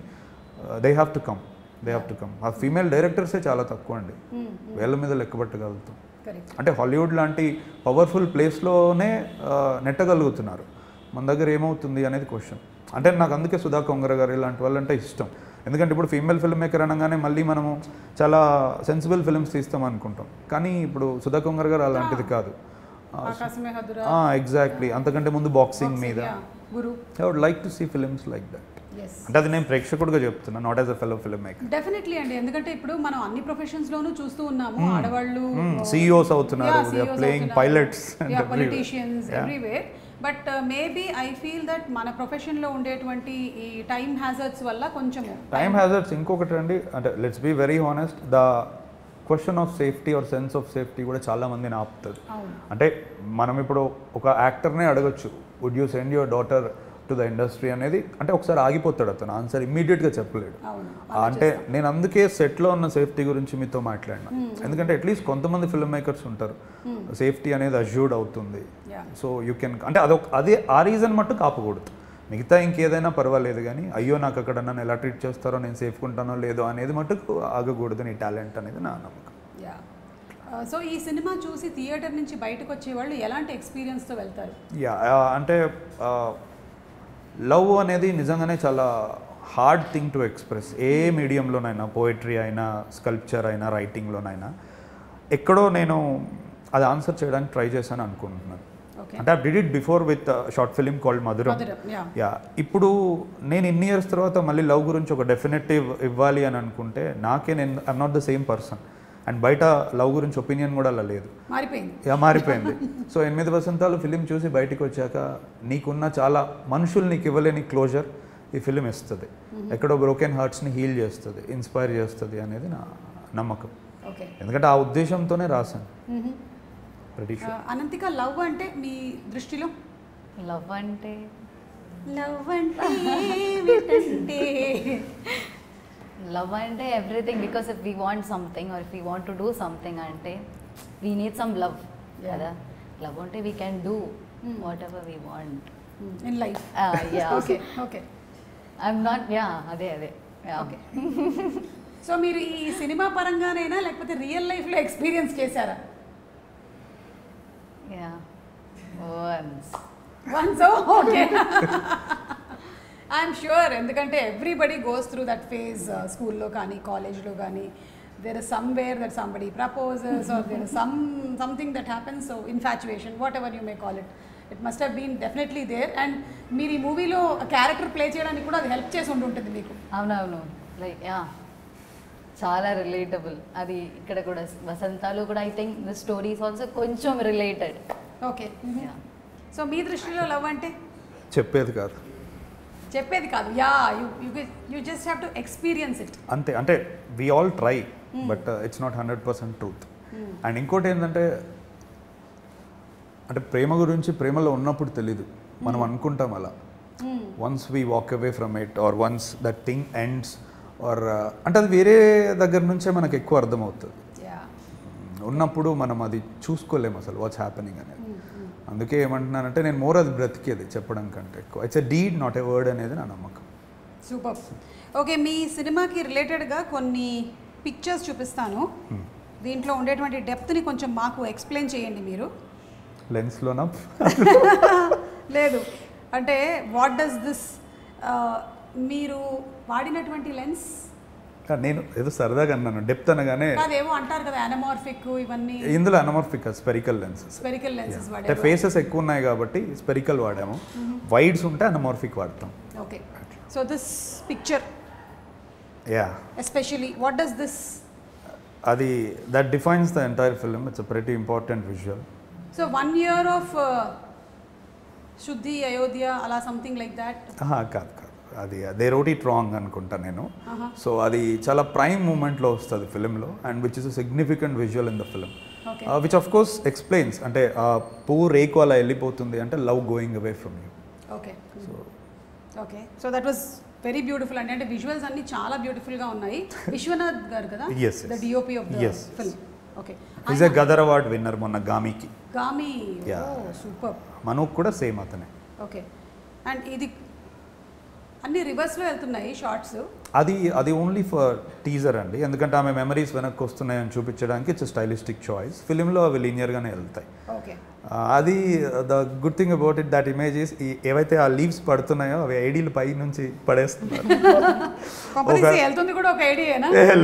దే హ్యావ్ టు కమ్. ఆ ఫీమేల్ డైరెక్టర్సే చాలా తక్కువ అండి, వేళ్ళ మీద లెక్కబట్టగలుగుతాం. అంటే హాలీవుడ్ లాంటి పవర్ఫుల్ ప్లేస్లోనే నెట్టగలుగుతున్నారు, మన దగ్గర ఏమవుతుంది అనేది క్వశ్చన్. అంటే నాకు అందుకే సుధా కొంగర గారు ఇలాంటి వాళ్ళంటే ఇష్టం. ఎందుకంటే ఇప్పుడు ఫీమేల్ ఫిల్మ్ మేకర్ అనగానే మళ్ళీ మనము చాలా సెన్సిబుల్ ఫిల్మ్స్ తీస్తాం అనుకుంటాం, కానీ ఇప్పుడు సుధా కొంగర గారు అలాంటిది కాదు. ఎగ్జాక్ట్లీ, అంతకంటే ముందు బాక్సింగ్ మీద. I would like to see films like that. అంటే అది నేను ప్రేక్షకుడిగా చెప్తున్నా, not as a fellow filmmaker. Definitely అండి, ఎందుకంటే ఇప్పుడు మనం అన్ని ప్రొఫెషన్స్ లోనూ చూస్తూ ఉన్నాము, ఆడవాళ్ళు CEOs అవుతున్నారు, they are playing pilots, politicians everywhere. But maybe I feel that మన ప్రొఫెషన్లో ఉండేటువంటి ఈ టైమ్ హ్యాజర్డ్స్ వల్ల కొంచెం టైమ్ హ్యాజర్డ్స్. ఇంకొకటి అండి, అంటే let's be very honest, the question of safety or sense of safety కూడా చాలా మందిని ఆపుతుంది. అంటే మనం ఇప్పుడు ఒక యాక్టర్నే అడగచ్చు, would you send your daughter to the industry అనేది, అంటే ఒకసారి ఆగిపోతాడు అతను, ఆన్సర్ ఇమ్మీడియట్గా చెప్పలేడు. అంటే నేను అందుకే సెట్లో ఉన్న సేఫ్టీ గురించి మీతో మాట్లాడినా, ఎందుకంటే అట్లీస్ట్ కొంతమంది ఫిల్మ్ మేకర్స్ ఉంటారు, సేఫ్టీ అనేది అష్యూర్డ్ అవుతుంది. సో యూ కెన్, అంటే అదే ఆ రీజన్ మట్టు కాపకూడదు, మిగతా ఇంకేదైనా పర్వాలేదు, కానీ అయ్యో నాకు అక్కడ నన్ను ఎలా ట్రీట్ చేస్తారో, నేను సేఫ్గా ఉంటానో లేదో అనేది మటుకు ఆగకూడదు. నీ టాలెంట్ అనేది నా నమ్మకం. సో ఈ సినిమా చూసి థియేటర్ నుంచి బయటకు వచ్చేవాళ్ళు ఎలాంటి ఎక్స్పీరియన్స్తో వెళ్తారు? అంటే లవ్ అనేది నిజంగానే చాలా హార్డ్ థింగ్ టు ఎక్స్ప్రెస్. ఏ మీడియంలోనైనా, పోయిటరీ అయినా, స్కల్ప్చర్ అయినా, రైటింగ్లోనైనా, ఎక్కడో నేను అది ఆన్సర్ చేయడానికి ట్రై చేశాను అనుకుంటున్నాను. అంటే I did it before with short film called మధురం. ఇప్పుడు నేను ఇన్ని ఇయర్స్ తర్వాత మళ్ళీ లవ్ గురించి ఒక డెఫినెటివ్ ఇవ్వాలి అని అనుకుంటే, నేను I'm not the same person. And బయట లవ్ గురించి ఒపీనియన్ కూడా అలా లేదు, మారిపోయింది. సో 8 వసంతాలు ఫిలిం చూసి బయటికి వచ్చాక నీకున్న చాలా మనుషులు నీకు ఇవ్వలేని క్లోజర్ ఈ ఫిలిం ఇస్తుంది, ఎక్కడో బ్రోకెన్ హార్ట్స్ని హీల్ చేస్తుంది, ఇన్స్పైర్ చేస్తుంది అనేది నా నమ్మకం. ఎందుకంటే ఆ ఉద్దేశంతోనే రాశాను. అనంతిక, లవ్ అంటే మీ దృష్టిలో? లవ్ అంటే లవ్ అంటే everything. Because if we want something or if we want to do something అంటే వీ నీడ్ సమ్ లవ్ కదా. లవ్ అంటే we can do what ever we want in life. I'm not, అదే okay. So మీరు ఈ cinema పరంగానైనా లేకపోతే real లైఫ్లో experience చేశారా? Once, okay. I'm sure, ఎందుకంటే everybody goes through that phase. స్కూల్లో కానీ కాలేజ్లో కానీ there is somewhere that somebody proposes or there is something that happens, so infatuation, whatever you may call it, it must have been definitely there. And మీరు ఈ మూవీలో character play చేయడానికి కూడా అది హెల్ప్ చేసి ఉంటుంది మీకు. అవునవును, లైక్ చాలా రిలేటబుల్. అది ఇక్కడ కూడా వసంతాలు కూడా I think the stories also కొంచెం రిలేటెడ్. ఓకే. సో మీ దృష్టిలో లవ్ అంటే చెప్పేది కాదు, you just have to experience it అంతే. అంటే we all try, but it's not 100% truth. And ఇంకోటి ఏంటంటే, అంటే ప్రేమ గురించి ప్రేమలో ఉన్నప్పుడు తెలీదు, మనం అనుకుంటాం అలా, once we walk away from it or once that thing ends or అంటే అది వేరే దగ్గర నుంచే మనకు ఎక్కువ అర్థమవుతుంది. ఉన్నప్పుడు మనం అది చూసుకోలేము అసలు వాట్స్ హ్యాపెనింగ్ అనేది. అందుకే ఏమంటున్నానంటే నేను మోర్ అది బ్రతికేది చెప్పడం కంటే ఎక్కువ. It's a deed not a word అనేది నా నమ్మకం. సూపర్. ఓకే, మీ సినిమాకి రిలేటెడ్గా కొన్ని పిక్చర్స్ చూపిస్తాను. దీంట్లో ఉండేటువంటి డెప్త్ని కొంచెం మాకు ఎక్స్ప్లెయిన్ చేయండి మీరు. లెన్స్లోనా? లేదు, అంటే వాట్ డస్ దిస్, మీరు వాడినటువంటి లెన్స్? నేను ఏదో సరదాగా అన్నాను, డెప్త్ అనగానే అదేమో అంటారు కదా అనమార్ఫిక్ ఇవన్నీ. ఇందులో anamorphic spherical lenses. Spherical lenses అంటే ఫేసెస్ ఎక్కువ ఉన్నాయి కాబట్టి స్పెరికల్ వాడాము, వైడ్స్ ఉంటే అనమార్ఫిక్ వాడతాం. Okay, so this picture especially what does this? అది that defines the entire film. It's a pretty important visual. So 1 year of Shuddhi Ayodhya అలా సంథింగ్ లైక్ దాట్? కాదు, అది దే రోట్ ఇట్ రాంగ్ అనుకుంటా నేను. So అది చాలా ప్రైమ్ మూమెంట్లో వస్తుంది ఫిలింలో, and which is a significant visual in the film, which of course explains. అంటే పువ్వు రేకు అలా వెళ్ళిపోతుంది అంటే love going away from you. Okay, okay, so that was very beautiful అండి. అంటే విజువల్స్ అన్ని చాలా బ్యూటిఫుల్గా ఉన్నాయి. విశ్వనాథ్ గారు కదా the DOP of the film. Okay, is a Gaddar award winner మొన్న గామికి. గామి, సూపర్. మనోక్ కూడా సేమ్ అతనే. ఓకే, అండ్ ఇది అన్ని రివర్స్లో వెళ్తున్నాయి షార్ట్స్. అది ఓన్లీ ఫర్ టీజర్ అండి, ఎందుకంటే ఆమె మెమరీస్ వెనక్కి వస్తున్నాయని చూపించడానికి ఇట్స్ స్టైలిస్టిక్ చాయిస్. ఫిలింలో అవి లీనియర్గానే వెళ్తాయి. ఓకే, అది the good thing about it, that images ఏవైతే ఆ లీవ్స్ పడుతున్నాయో అవి ఐడీలు పై నుంచి పడేస్తున్నారు.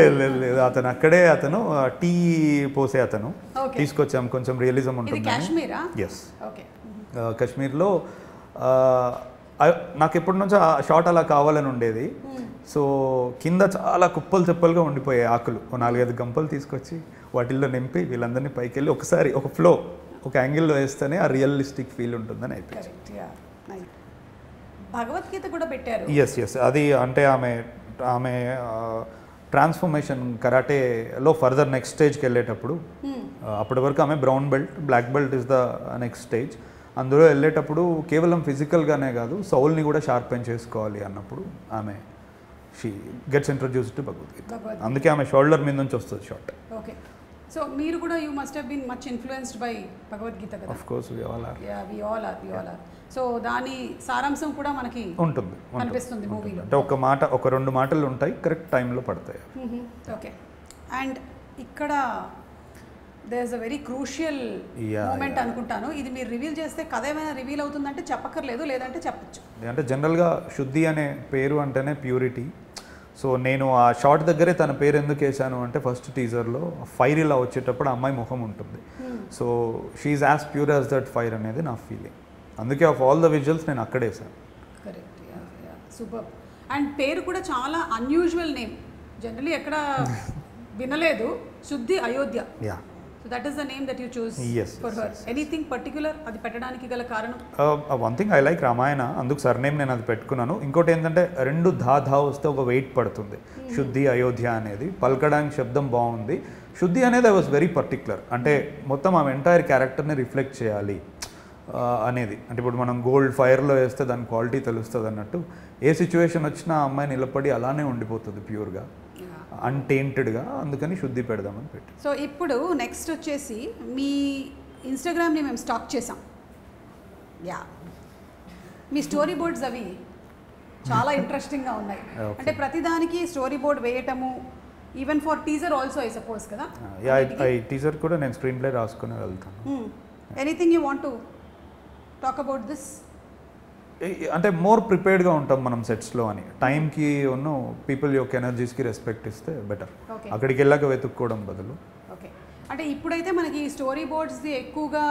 లేదు, అతను అక్కడే టీ పోసే అతను తీసుకొచ్చాం, కొంచెం రియలిజం ఉంటుంది. ఎస్, కాశ్మీర్లో. నాకు ఎప్పటి నుంచో ఆ షాట్ అలా కావాలని ఉండేది. సో కింద చాలా కుప్పలు చెప్పలుగా ఉండిపోయాయి ఆకులు. 4-5 గంపలు తీసుకొచ్చి వాటిల్లో నింపి వీళ్ళందరినీ పైకి వెళ్ళి ఒకసారి ఒక ఫ్లో ఒక యాంగిల్లో వేస్తేనే ఆ రియలిస్టిక్ ఫీల్ ఉంటుందని అయిపోయింది. భగవద్గీత కూడా పెట్టారు. ఎస్, అది అంటే ఆమె ట్రాన్స్ఫర్మేషన్ కరాటేలో ఫర్దర్ నెక్స్ట్ స్టేజ్కి వెళ్ళేటప్పుడు, అప్పటి వరకు ఆమె brown belt, black belt is the next stage. అందులో వెళ్ళేటప్పుడు కేవలం ఫిజికల్గానే కాదు సౌల్ని కూడా షార్పెన్ చేసుకోవాలి అన్నప్పుడు ఆమె she gets introduced to Bhagavad Gita. అందుకే ఆమె షోల్డర్ మీద నుంచి వస్తుంది షార్ట్. ఓకే, సో మీరు కూడా you must have been much influenced by Bhagavad Gita కదా? Of course, we all are. So దాని సారాంశం కూడా మనకి ఉంటుంది కనిపిస్తుంది మూవీలో. అంటే ఒక 2 మాటలు ఉంటాయి, కరెక్ట్ టైంలో పడతాయి. ఓకే, అండ్ ఇక్కడ there is a very crucial moment అనుకుంటాను. ఇది మీరు రివీల్ చేస్తే కథ ఏమైనా రివీల్ అవుతుందంటే చెప్పక్కర్లేదు, లేదంటే చెప్పచ్చు. అంటే జనరల్గా శుద్ధి అనే పేరు అంటేనే ప్యూరిటీ. సో నేను ఆ షార్ట్ దగ్గరే తన పేరు ఎందుకు వేసాను అంటే ఫస్ట్ టీజర్లో ఫైర్ ఇలా వచ్చేటప్పుడు అమ్మాయి ముఖం ఉంటుంది. So she is as pure as that fire అనేది నా ఫీలింగ్. అందుకే ఆఫ్ ఆల్ ద విజువల్స్ నేను అక్కడే వేసాను. Correct, super. అండ్ పేరు కూడా చాలా అన్యూజువల్ నేమ్, జనరలీ ఎక్కడ వినలేదు. శుద్ధి Ayodhya. So that is the name that you choose for her. Anything particular అది పెట్టడానికి గల కారణం? One thing I like Ramayana, అందుకు సర్నేమ్ నేను అది పెట్టుకున్నాను. ఇంకోటి ఏంటంటే 2 ధా వస్తే ఒక వెయిట్ పడుతుంది. శుద్ధి అయోధ్య అనేది పలకడానికి శబ్దం బాగుంది. శుద్ధి అనేది ఐ వాజ్ వెరీ పర్టిక్యులర్, అంటే మొత్తం ఆమె ఎంటైర్ క్యారెక్టర్ని రిఫ్లెక్ట్ చేయాలి అనేది. అంటే ఇప్పుడు మనం గోల్డ్ ఫైర్లో వేస్తే దాని క్వాలిటీ తెలుస్తుంది అన్నట్టు, ఏ సిచ్యువేషన్ వచ్చినా ఆ అమ్మాయి నిలబడి అలానే ఉండిపోతుంది ప్యూర్గా, అన్టెయింటెడ్గా. అందుకని శుద్ధి పెడదామని పెట్టి. సో ఇప్పుడు నెక్స్ట్ వచ్చేసి మీ ఇన్స్టాగ్రామ్ని మేము స్టాక్ చేసాం. మీ స్టోరీ బోర్డ్స్ అవి చాలా ఇంట్రెస్టింగ్గా ఉన్నాయి. అంటే ప్రతిదానికి స్టోరీ బోర్డ్ వేయటము, even for teaser also I suppose కదా? టీజర్ కూడా నేను స్క్రీన్ ప్లే రాసుకుని వెళ్తాను. Anything you want to talk about this? అంటే మోర్ ప్రిపేర్డ్గా ఉంటాం మనం సెట్స్లో అని, టైంకి ఉన్న పీపుల్ యొక్క ఎనర్జీస్కి రెస్పెక్ట్ ఇస్తే బెటర్. అక్కడికి వెళ్ళాక వెతుక్కోవడం బదులు. ఓకే, అంటే ఇప్పుడైతే మనకి స్టోరీ బోర్డ్స్ది ఎక్కువగా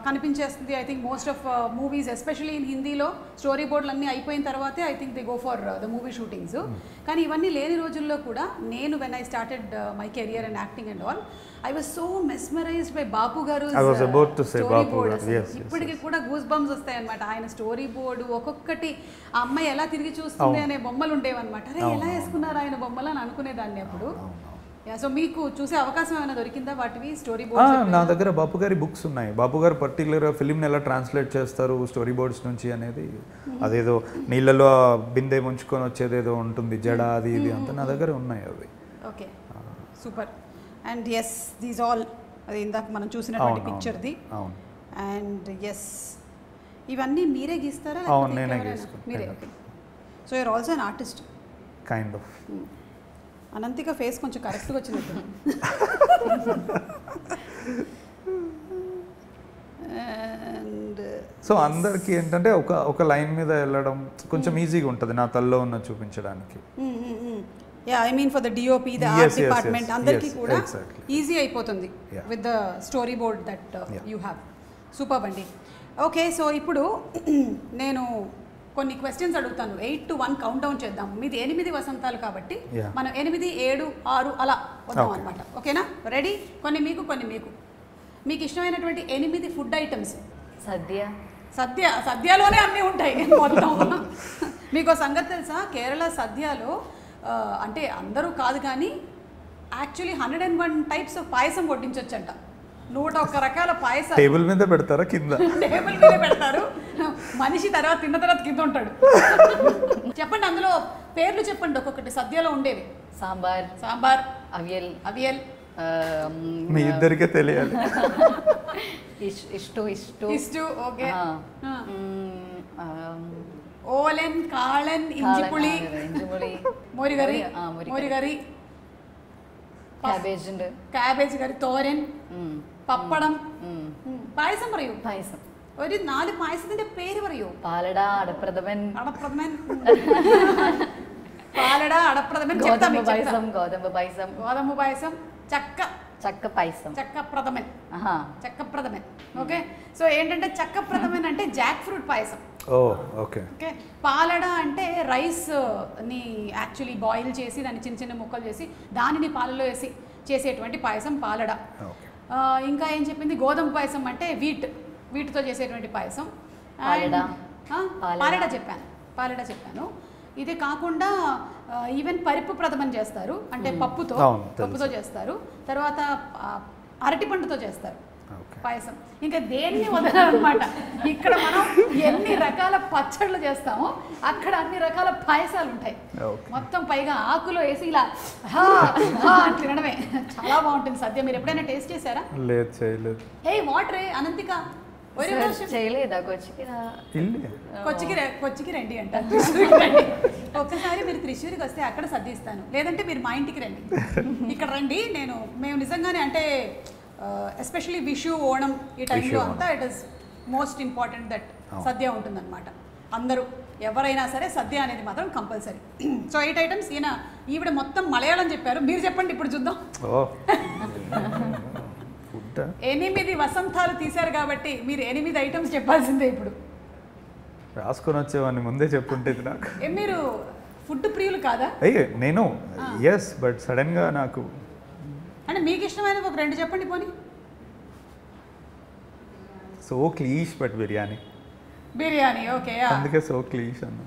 కనిపించేస్తుంది. I think most of movies especially in హిందీలో స్టోరీ బోర్డులు అన్నీ అయిపోయిన తర్వాతే I think they go for the movie shootings. కానీ ఇవన్నీ లేని రోజుల్లో కూడా నేను when I started my career and acting and all, I was so mesmerized by Bapu garu story board. ఇప్పటికి కూడా గూస్ బంప్స్ వస్తాయి అనమాట. ఆయన స్టోరీ బోర్డు ఒక్కొక్కటి ఆ అమ్మాయి ఎలా తిరిగి చూస్తుంది అనే బొమ్మలు ఉండేవన్నమాట. అరే ఎలా వేసుకున్నారు ఆయన బొమ్మలు అని అనుకునేదాన్ని అప్పుడు. సో మీకు చూసే అవకాశం ఏమైనా దొరికిందా వాటివి స్టోరీ బోర్డ్స్? నా దగ్గర బాపు గారి బుక్స్ ఉన్నాయి. బాపు గారు పర్టికులర్గా ఫిలింని ఎలా ట్రాన్స్లేట్ చేస్తారు స్టోరీ బోర్డ్స్ నుంచి అనేది, అదేదో నీళ్ళలో బిందె ముంచుకొని వచ్చేదేదో ఉంటుంది జడ అది ఇది అంతా నా దగ్గర ఉన్నాయి అవి. Okay, super. And yes, these all అది ఇందాక మనం చూసినటువంటి పిక్చర్ది. అవును. అండ్ ఎస్, ఇవన్నీ మీరే గీస్తారా? అవును, నేనే గీసుకుంటాను. మీరే. Okay, so you're also an artist. Kind of. Ananthika face కొంచెం కరెక్ట్గా వచ్చినట్టు. అండ్ సో అందరికి ఏంటంటే ఒక లైన్ మీద వెళ్ళడం కొంచెం ఈజీగా ఉంటుంది నా తల్లో ఉన్న చూపించడానికి. Yeah, I mean for the DOP, the art department అందరికీ కూడా ఈజీ అయిపోతుంది with the story board that you have. Super అండి. ఓకే, సో ఇప్పుడు నేను కొన్ని క్వశ్చన్స్ అడుగుతాను. 8 to 1 కౌంట్ డౌన్ చేద్దాం. మీది 8 వసంతాలు కాబట్టి మనం 8, 7, 6 అలా వద్దాం అనమాట. ఓకేనా? రెడీ? కొన్ని మీకు, కొన్ని మీకు. మీకు ఇష్టమైనటువంటి 8 ఫుడ్ ఐటమ్స్. సద్యలోనే అన్నీ ఉంటాయి మొత్తం. మీకు సంగతి తెలుసా, కేరళ సద్యలో అంటే అందరూ కాదు కానీ యాక్చువల్లీ 101 టైప్స్ ఆఫ్ పాయసం వడ్డించొచ్చంట. 101 రకాల పాయసం టేబుల్ మీద పెడతారా? కింద టేబుల్ మీద పెడతారు. మనిషి తర్వాత తిన్న తర్వాత కింద ఉంటాడు. చెప్పండి, అందులో పేర్లు చెప్పండి ఒక్కొక్కటి సద్యలో ఉండేవి. సాంబార్, అవియల్. మీ ఇద్దరికే తెలియాలి. ఇష్టు. ఓకే. ఓలెన్, కాళన్, ఇంజిపుళి, మోరిగరి, ക്യാബേജ് കറി, തോരൻ, പപ്പടം. പായസം പറയൂ. ഒരു 4 പായസത്തിന്റെ പേര് പറയൂ. പാലട, അടപ്രഥമൻ, ഗോതമ്പ് പായസം, చక్కప్రథమన్. ఓకే, సో ఏంటంటే చక్కప్రథమన్ అంటే జాక్ ఫ్రూట్ పాయసం. ఓకే. పాలడ అంటే రైస్ ని యాక్చువల్లీ బాయిల్ చేసి దాన్ని చిన్న చిన్న ముక్కలు చేసి దానిని పాలలో వేసి చేసేటువంటి పాయసం పాలడ. ఇంకా ఏం చెప్పింది, గోధుమ పాయసం అంటే వీటితో చేసేటువంటి పాయసం. పాలడ చెప్పాను. ఇది కాకుండా ఈవెన్ పరిపు ప్రథమన్ చేస్తారు, అంటే పప్పుతో చేస్తారు. తర్వాత అరటి పండుతో చేస్తారు పాయసం. ఇంకా దేన్ని వదలనమాట. ఇక్కడ మనం ఎన్ని రకాల పచ్చళ్ళు చేస్తామో అక్కడ అన్ని రకాల పాయసాలు ఉంటాయి. మొత్తం పైగా ఆకులో వేసి ఇలా తినడమే. చాలా బాగుంటుంది సద్య. మీరు ఎప్పుడైనా టేస్ట్ చేశారా? లేదు, చేయలేదు. హే వాట్ రే అనంతిక, చేయలేదా? కొచ్చికి రండి అంట. ఒక్కసారి మీరు త్రిశూరికి వస్తే అక్కడ సర్దిస్తాను, లేదంటే మీరు మా ఇంటికి రండి. ఇక్కడ రండి. మేము నిజంగానే అంటే ఎస్పెషలీ విషు, ఓణం ఈ టైంలో అంతా it is most important that sadya ఉంటుందన్నమాట. అందరూ ఎవరైనా సరే సద్య అనేది మాత్రం కంపల్సరీ. So 8 items. ఈవిడ మొత్తం మలయాళం చెప్పారు. మీరు చెప్పండి, ఇప్పుడు చూద్దాం. 8 వసంతాలు తీశారు కాబట్టి మీరు 8 ఐటమ్స్ చెప్పాల్సిందే. ఇప్పుడు రాసుకొని వచ్చేవాడిని ముందే చెప్పుంటే నాకు. మీరు ఫుడ్ ప్రియులు కాదా? నేను ఎస్, బట్ సడన్గా నాకు అంటే మీకు ఇష్టమైన ఒక 2 చెప్పండి పోనీ. So క్లీష్, but biryani. ఓకే. అందుకే సో క్లీష్ అన్న.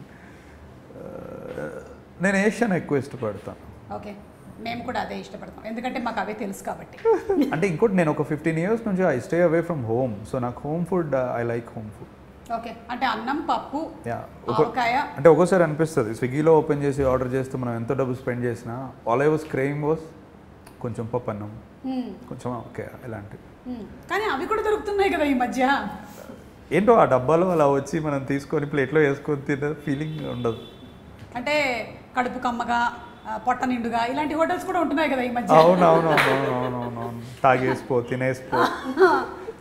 నేను ఏషియన్ ఎక్కువ ఇష్టపడతాను. ఓకే, మేము కూడా అదే ఇష్టపడతాం, ఎందుకంటే మాకు అవే తెలుసు కాబట్టి. అంటే ఇంకోటి, నేను ఒక 15 years నుంచి I stay away from home. So నాకు home food, I like home food. Okay, అంటే అన్నం, పప్పు, ఆవకాయ. అంటే ఒక్కోసారి అనిపిస్తుంది స్విగ్గీలో ఓపెన్ చేసి ఆర్డర్ చేస్తూ మనం ఎంత డబ్బు స్పెండ్ చేసినా all I was craving was కొంచెం పప్పు అన్నం, కొంచెం ఓకే ఇలాంటివి. కానీ అవి కూడా దొరుకుతున్నాయి కదా ఈ మధ్య. ఏంటో ఆ డబ్బాలో అలా వచ్చి మనం తీసుకొని ప్లేట్లో వేసుకొని తినే ఫీలింగ్ ఉండదు. అంటే కడుపు కమ్మగా, పొట్ట నిండుగా ఇలాంటి హోటల్స్ కూడా ఉంటున్నాయి కదా ఈ మధ్య. అవునవునవునవునవును, తాగేసిపో, తినేసిపో.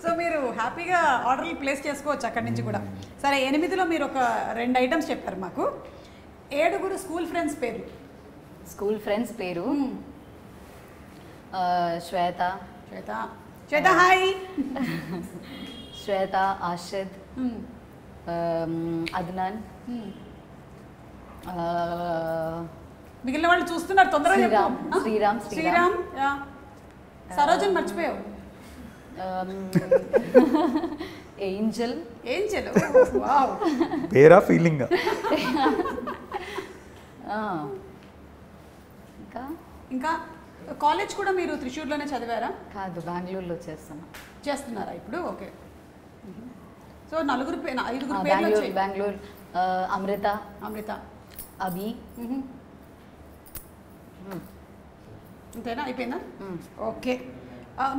సో మీరు హ్యాపీగా ఆర్డర్లు ప్లేస్ చేసుకోవచ్చు అక్కడి నుంచి కూడా. సరే, 8లో మీరు ఒక 2 ఐటమ్స్ చెప్పారు మాకు. 7 స్కూల్ ఫ్రెండ్స్ పేరు. శ్వేత, హాయ్. శ్వేత, ఆషిద్, అద్నాన్. మిగిలిన వాళ్ళు చూస్తున్నారు, తొందరగా. శ్రీరామ్. సరోజన్ మర్చిపోయావు. ఏంజల్. వావ్, పేరా ఫీలింగ్. ఇంకా కాలేజ్ కూడా మీరు త్రిశూర్లోనే చదివారా? కాదు, బెంగళూరులో చేస్తున్నారా ఇప్పుడు? ఓకే. సో ఐదుగురు పేర్లు బెంగళూరు వచ్చాయి. బెంగళూరు అమృత అభి. అంతేనా? అయిపోయిందా? ఓకే.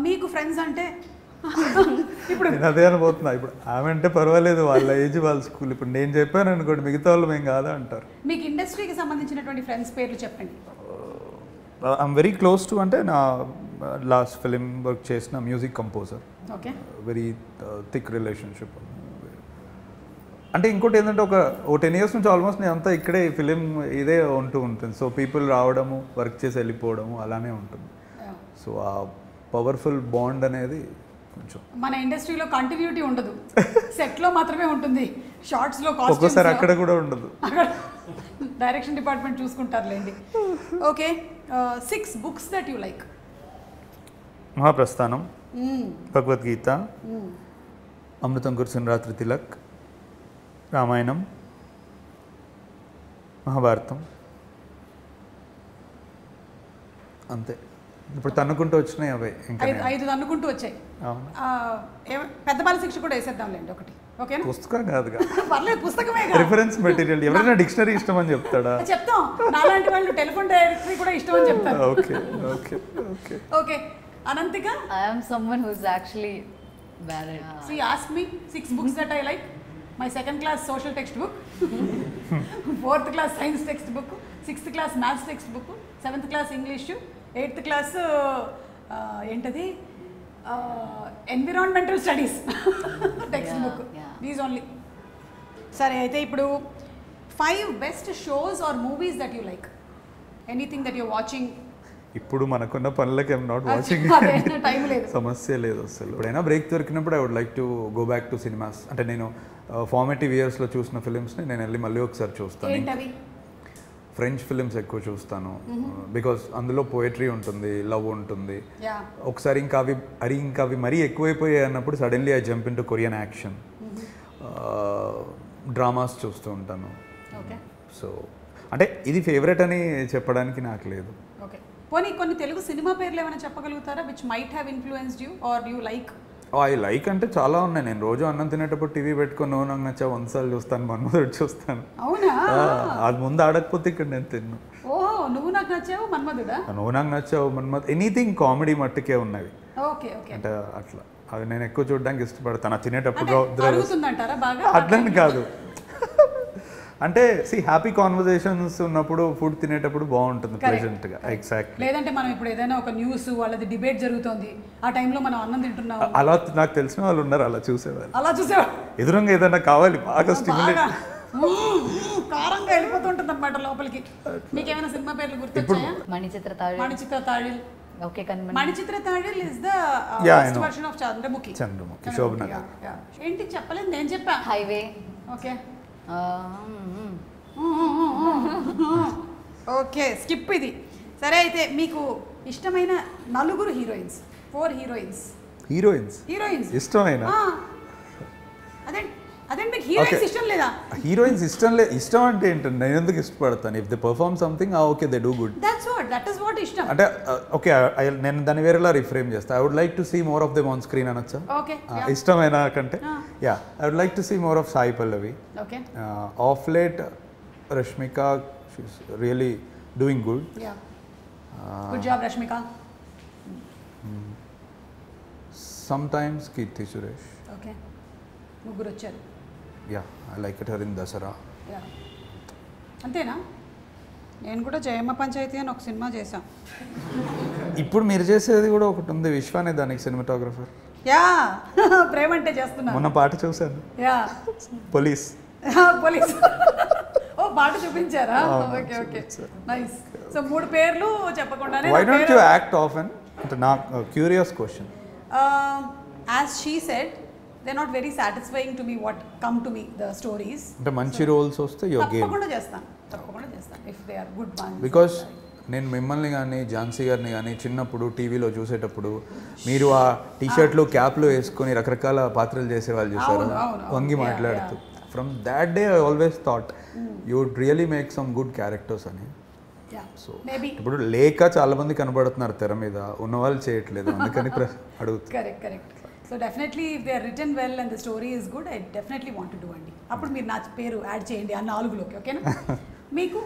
మీకు ఫ్రెండ్స్ అంటే ఇప్పుడు నేను అదే అనుకుంటున్నా. ఇప్పుడు ఆమె అంటే పర్వాలేదు, వాళ్ళ ఏజ్ వాళ్ళ స్కూల్. ఇప్పుడు నేను చెప్పాను అనుకోండి, మిగతా వాళ్ళు మేము కాదా అంటారు. మీకు ఇండస్ట్రీకి సంబంధించినటువంటి ఫ్రెండ్స్ పేర్లు చెప్పండి. ఐఎమ్ వెరీ క్లోజ్ టు, అంటే నా లాస్ట్ ఫిలిం వర్క్ చేసిన music composer. Okay. Very thick relationship. అంటే ఇంకోటి ఏంటంటే ఒక 10 years నుంచి ఆల్మోస్ట్ నేను అంతా ఇక్కడే ఫిలిం ఇదే ఉంటూ ఉంటుంది. సో పీపుల్ రావడము, వర్క్ చేసి వెళ్ళిపోవడము అలానే ఉంటుంది. సో ఆ పవర్ఫుల్ బాండ్ అనేది కొంచెం మన ఇండస్ట్రీలో కంటిన్యూటీ ఉండదు, సెట్లో మాత్రమే ఉంటుంది. షార్ట్స్లో ఒక్కోసారి అక్కడ కూడా ఉండదు. డైరెక్షన్ డిపార్ట్మెంట్ చూసుకుంటారులేండి. Okay. 6 books that you like. Mahaprasthanam, Bhagavad Gita, Amrutham Kurisina Rathri Tilak, Ramayanam, Mahabharatam. అంతే. ఇప్పుడు తన్నుకుంటూ వచ్చినాయి అవే. ఇంకా 5 తన్నుకుంటూ వచ్చాయి. పెద్ద బాల శిక్ష కూడా వేసేద్దాంలేండి ఒకటి. ఓకేనా? పుస్తకం కాదుగా, పర్లేదు, పుస్తకమే. Reference material. ఎవరైనా డిక్షనరీ ఇష్టం అని చెప్తాడా? చెప్తాం. నాలాంటి వాళ్ళు టెలిఫోన్ డైరెక్టరీ కూడా ఇష్టం అని చెప్తారు. Okay okay okay okay. Ananthika, I am someone who's actually bad at see, ask me 6 books that I like. My 2nd class social textbook, 4th class science textbook, 6th class maths textbook, 7th class English, 8th class ఏంటది environmental studies text book. These only. సరే, అయితే ఇప్పుడు 5 best shows or movies that you like. Anything that you're watching. ఇప్పుడు మనకున్న పనులకి I'm not watching. Time లేదు, సమస్య లేదు అసలు. ఎప్పుడైనా బ్రేక్ దొరికినప్పుడు I would like to go back to cinemas. అంటే నేను ఫార్మేటివ్ ఇయర్స్లో చూసిన ఫిలిమ్స్ని నేను వెళ్ళి మళ్ళీ ఒకసారి చూస్తాను. ఏంటవి? ఫ్రెంచ్ ఫిలిమ్స్ ఎక్కువ చూస్తాను, బికాస్ అందులో పోయట్రీ ఉంటుంది, లవ్ ఉంటుంది. ఒకసారి ఇంకా అవి మరీ ఎక్కువైపోయాయి అన్నప్పుడు suddenly I jump in to Korean action. Dramas చూస్తూ ఉంటాను. సో అంటే ఇది ఫేవరెట్ అని చెప్పడానికి నాకు లేదు. ఓకే. పోనీ కొన్ని తెలుగు సినిమా పేర్లు ఏమైనా చెప్పగలుగుతారా, which might have influenced you or you like? I like అంటే చాలా ఉన్నాయి. నేను రోజు అన్నం తినేటప్పుడు టీవీ పెట్టుకొని నువ్వు నాకు నచ్చా 100 సార్లు చూస్తాను, మన్మధుడు చూస్తాను. అవునా? అది ముందు ఆడకపోతే ఇక్కడ నేను తిన్ను. ఓహో, నువ్వు నాకు నచ్చావు, మన్మధుడా? నువ్వు నాకు నచ్చావు, మన్మధ్, ఎనీథింగ్ కామెడీ మట్టుకే ఉన్నవి. Okay okay. అంటే అట్లా అవి నేను ఎక్కువ చూడడానికి ఇష్టపడతాను. తినేటప్పుడు అరుగుతుందంటారా బాగా? అట్లని కాదు, అంటే హ్యాపీ కాన్వర్జేషన్స్ ఉన్నప్పుడు ఫుడ్ తినేటప్పుడు బాగుంటుంది, ప్లెజెంట్ గా. ఎగ్జాక్ట్లీ. లేదంటే మనం ఇప్పుడు ఏదైనా ఒక న్యూస్ వాళ్ళది డిబేట్ జరుగుతోంది, ఆ టైంలో మనం అన్నం తింటున్నాం, అలా నాకు తెలిసిన వాళ్ళు ఉన్నారు, అలా చూసేవాళ్ళు. ఎదురుగా ఏదైనా కావాలి బాగా స్టిమ్యులేట్, కారంగా వెళ్ళిపోతుంటుంది అనమాట లోపలికి. మీకేమైనా సినిమా పేర్లు గుర్తొచ్చాయా? Manichitrathazhu. Okay. Manichitrathazhu is the first version of Chandramukhi. శోభనగర్. ఏంటి చెప్పలేదు, నేను చెప్పా. హైవే. ఓకే ఓకే, స్కిప్ ఇది. సరే, అయితే మీకు ఇష్టమైన 4 హీరోయిన్స్, 4 హీరోయిన్స్ ఇష్టమైన? అదే మీకు హీరోయిన్స్ ఇష్టం లేదా? హీరోయిన్స్ ఇష్టం అంటే ఏంటంటే నేను ఎందుకు ఇష్టపడతాను? If they perform something okay, they do good, that is what ఇష్టం. అంటే ఓకే, నేను దాన్ని వేరేలా రిఫ్రేమ్ చేస్తాను. I would like to see more of them on screen అనొచ్చా? ఓకే. ఇష్టమైన కంటే I would like to see more of Sai Pallavi. Okay. Of late Rashmika, she is really doing good. Good job Rashmika. Sometimes Keerthy Suresh. Okay, ముగ్గురు వచ్చారు. I like it her in Dasara. అంతేనా? నేను కూడా జయమ్మ పంచాయతీ అని ఒక సినిమా చేశాం. ఇప్పుడు మీరు చేసేది కూడా ఒకటి ఉంది, విశ్వానే దానికి సినిమాటోగ్రఫర్. ప్రేమ అంటే చేస్తున్నా. మొన్న పాట చూశాను, పోలీస్. ఓ, పాట చూపించారా? Okay okay, nice. సో 3 పేర్లు చెప్పకుండానే why don't you act often? అంటే నా curious question. As she said, they not very satisfying to me what come to me the stories. అంటే మంచి రోల్స్ వస్తే యువర్ గేమ్. తప్పకుండా చేస్తాను if they are good ones. Because నేను మిమ్మల్ని కానీ ఝాన్సీ గారిని కానీ చిన్నప్పుడు టీవీలో చూసేటప్పుడు మీరు ఆ టీషర్ట్లు క్యాప్లు వేసుకొని రకరకాల పాత్రలు చేసేవాళ్ళు చూసారు, వంగి మాట్లాడుతూ. From that day I always thought you would really make some good characters అని. So Maybe. ఇప్పుడు లేక చాలా మంది కనబడుతున్నారు తెర మీద, ఉన్న వాళ్ళు చేయట్లేదు, అందుకని అడుగుతారు. Correct. So definitely if they are return well and the story is good, I definitely want to do అండి. అప్పుడు మీరు నా పేరు యాడ్ చేయండి ఆ 4లోకి, ఓకేనా? మీకు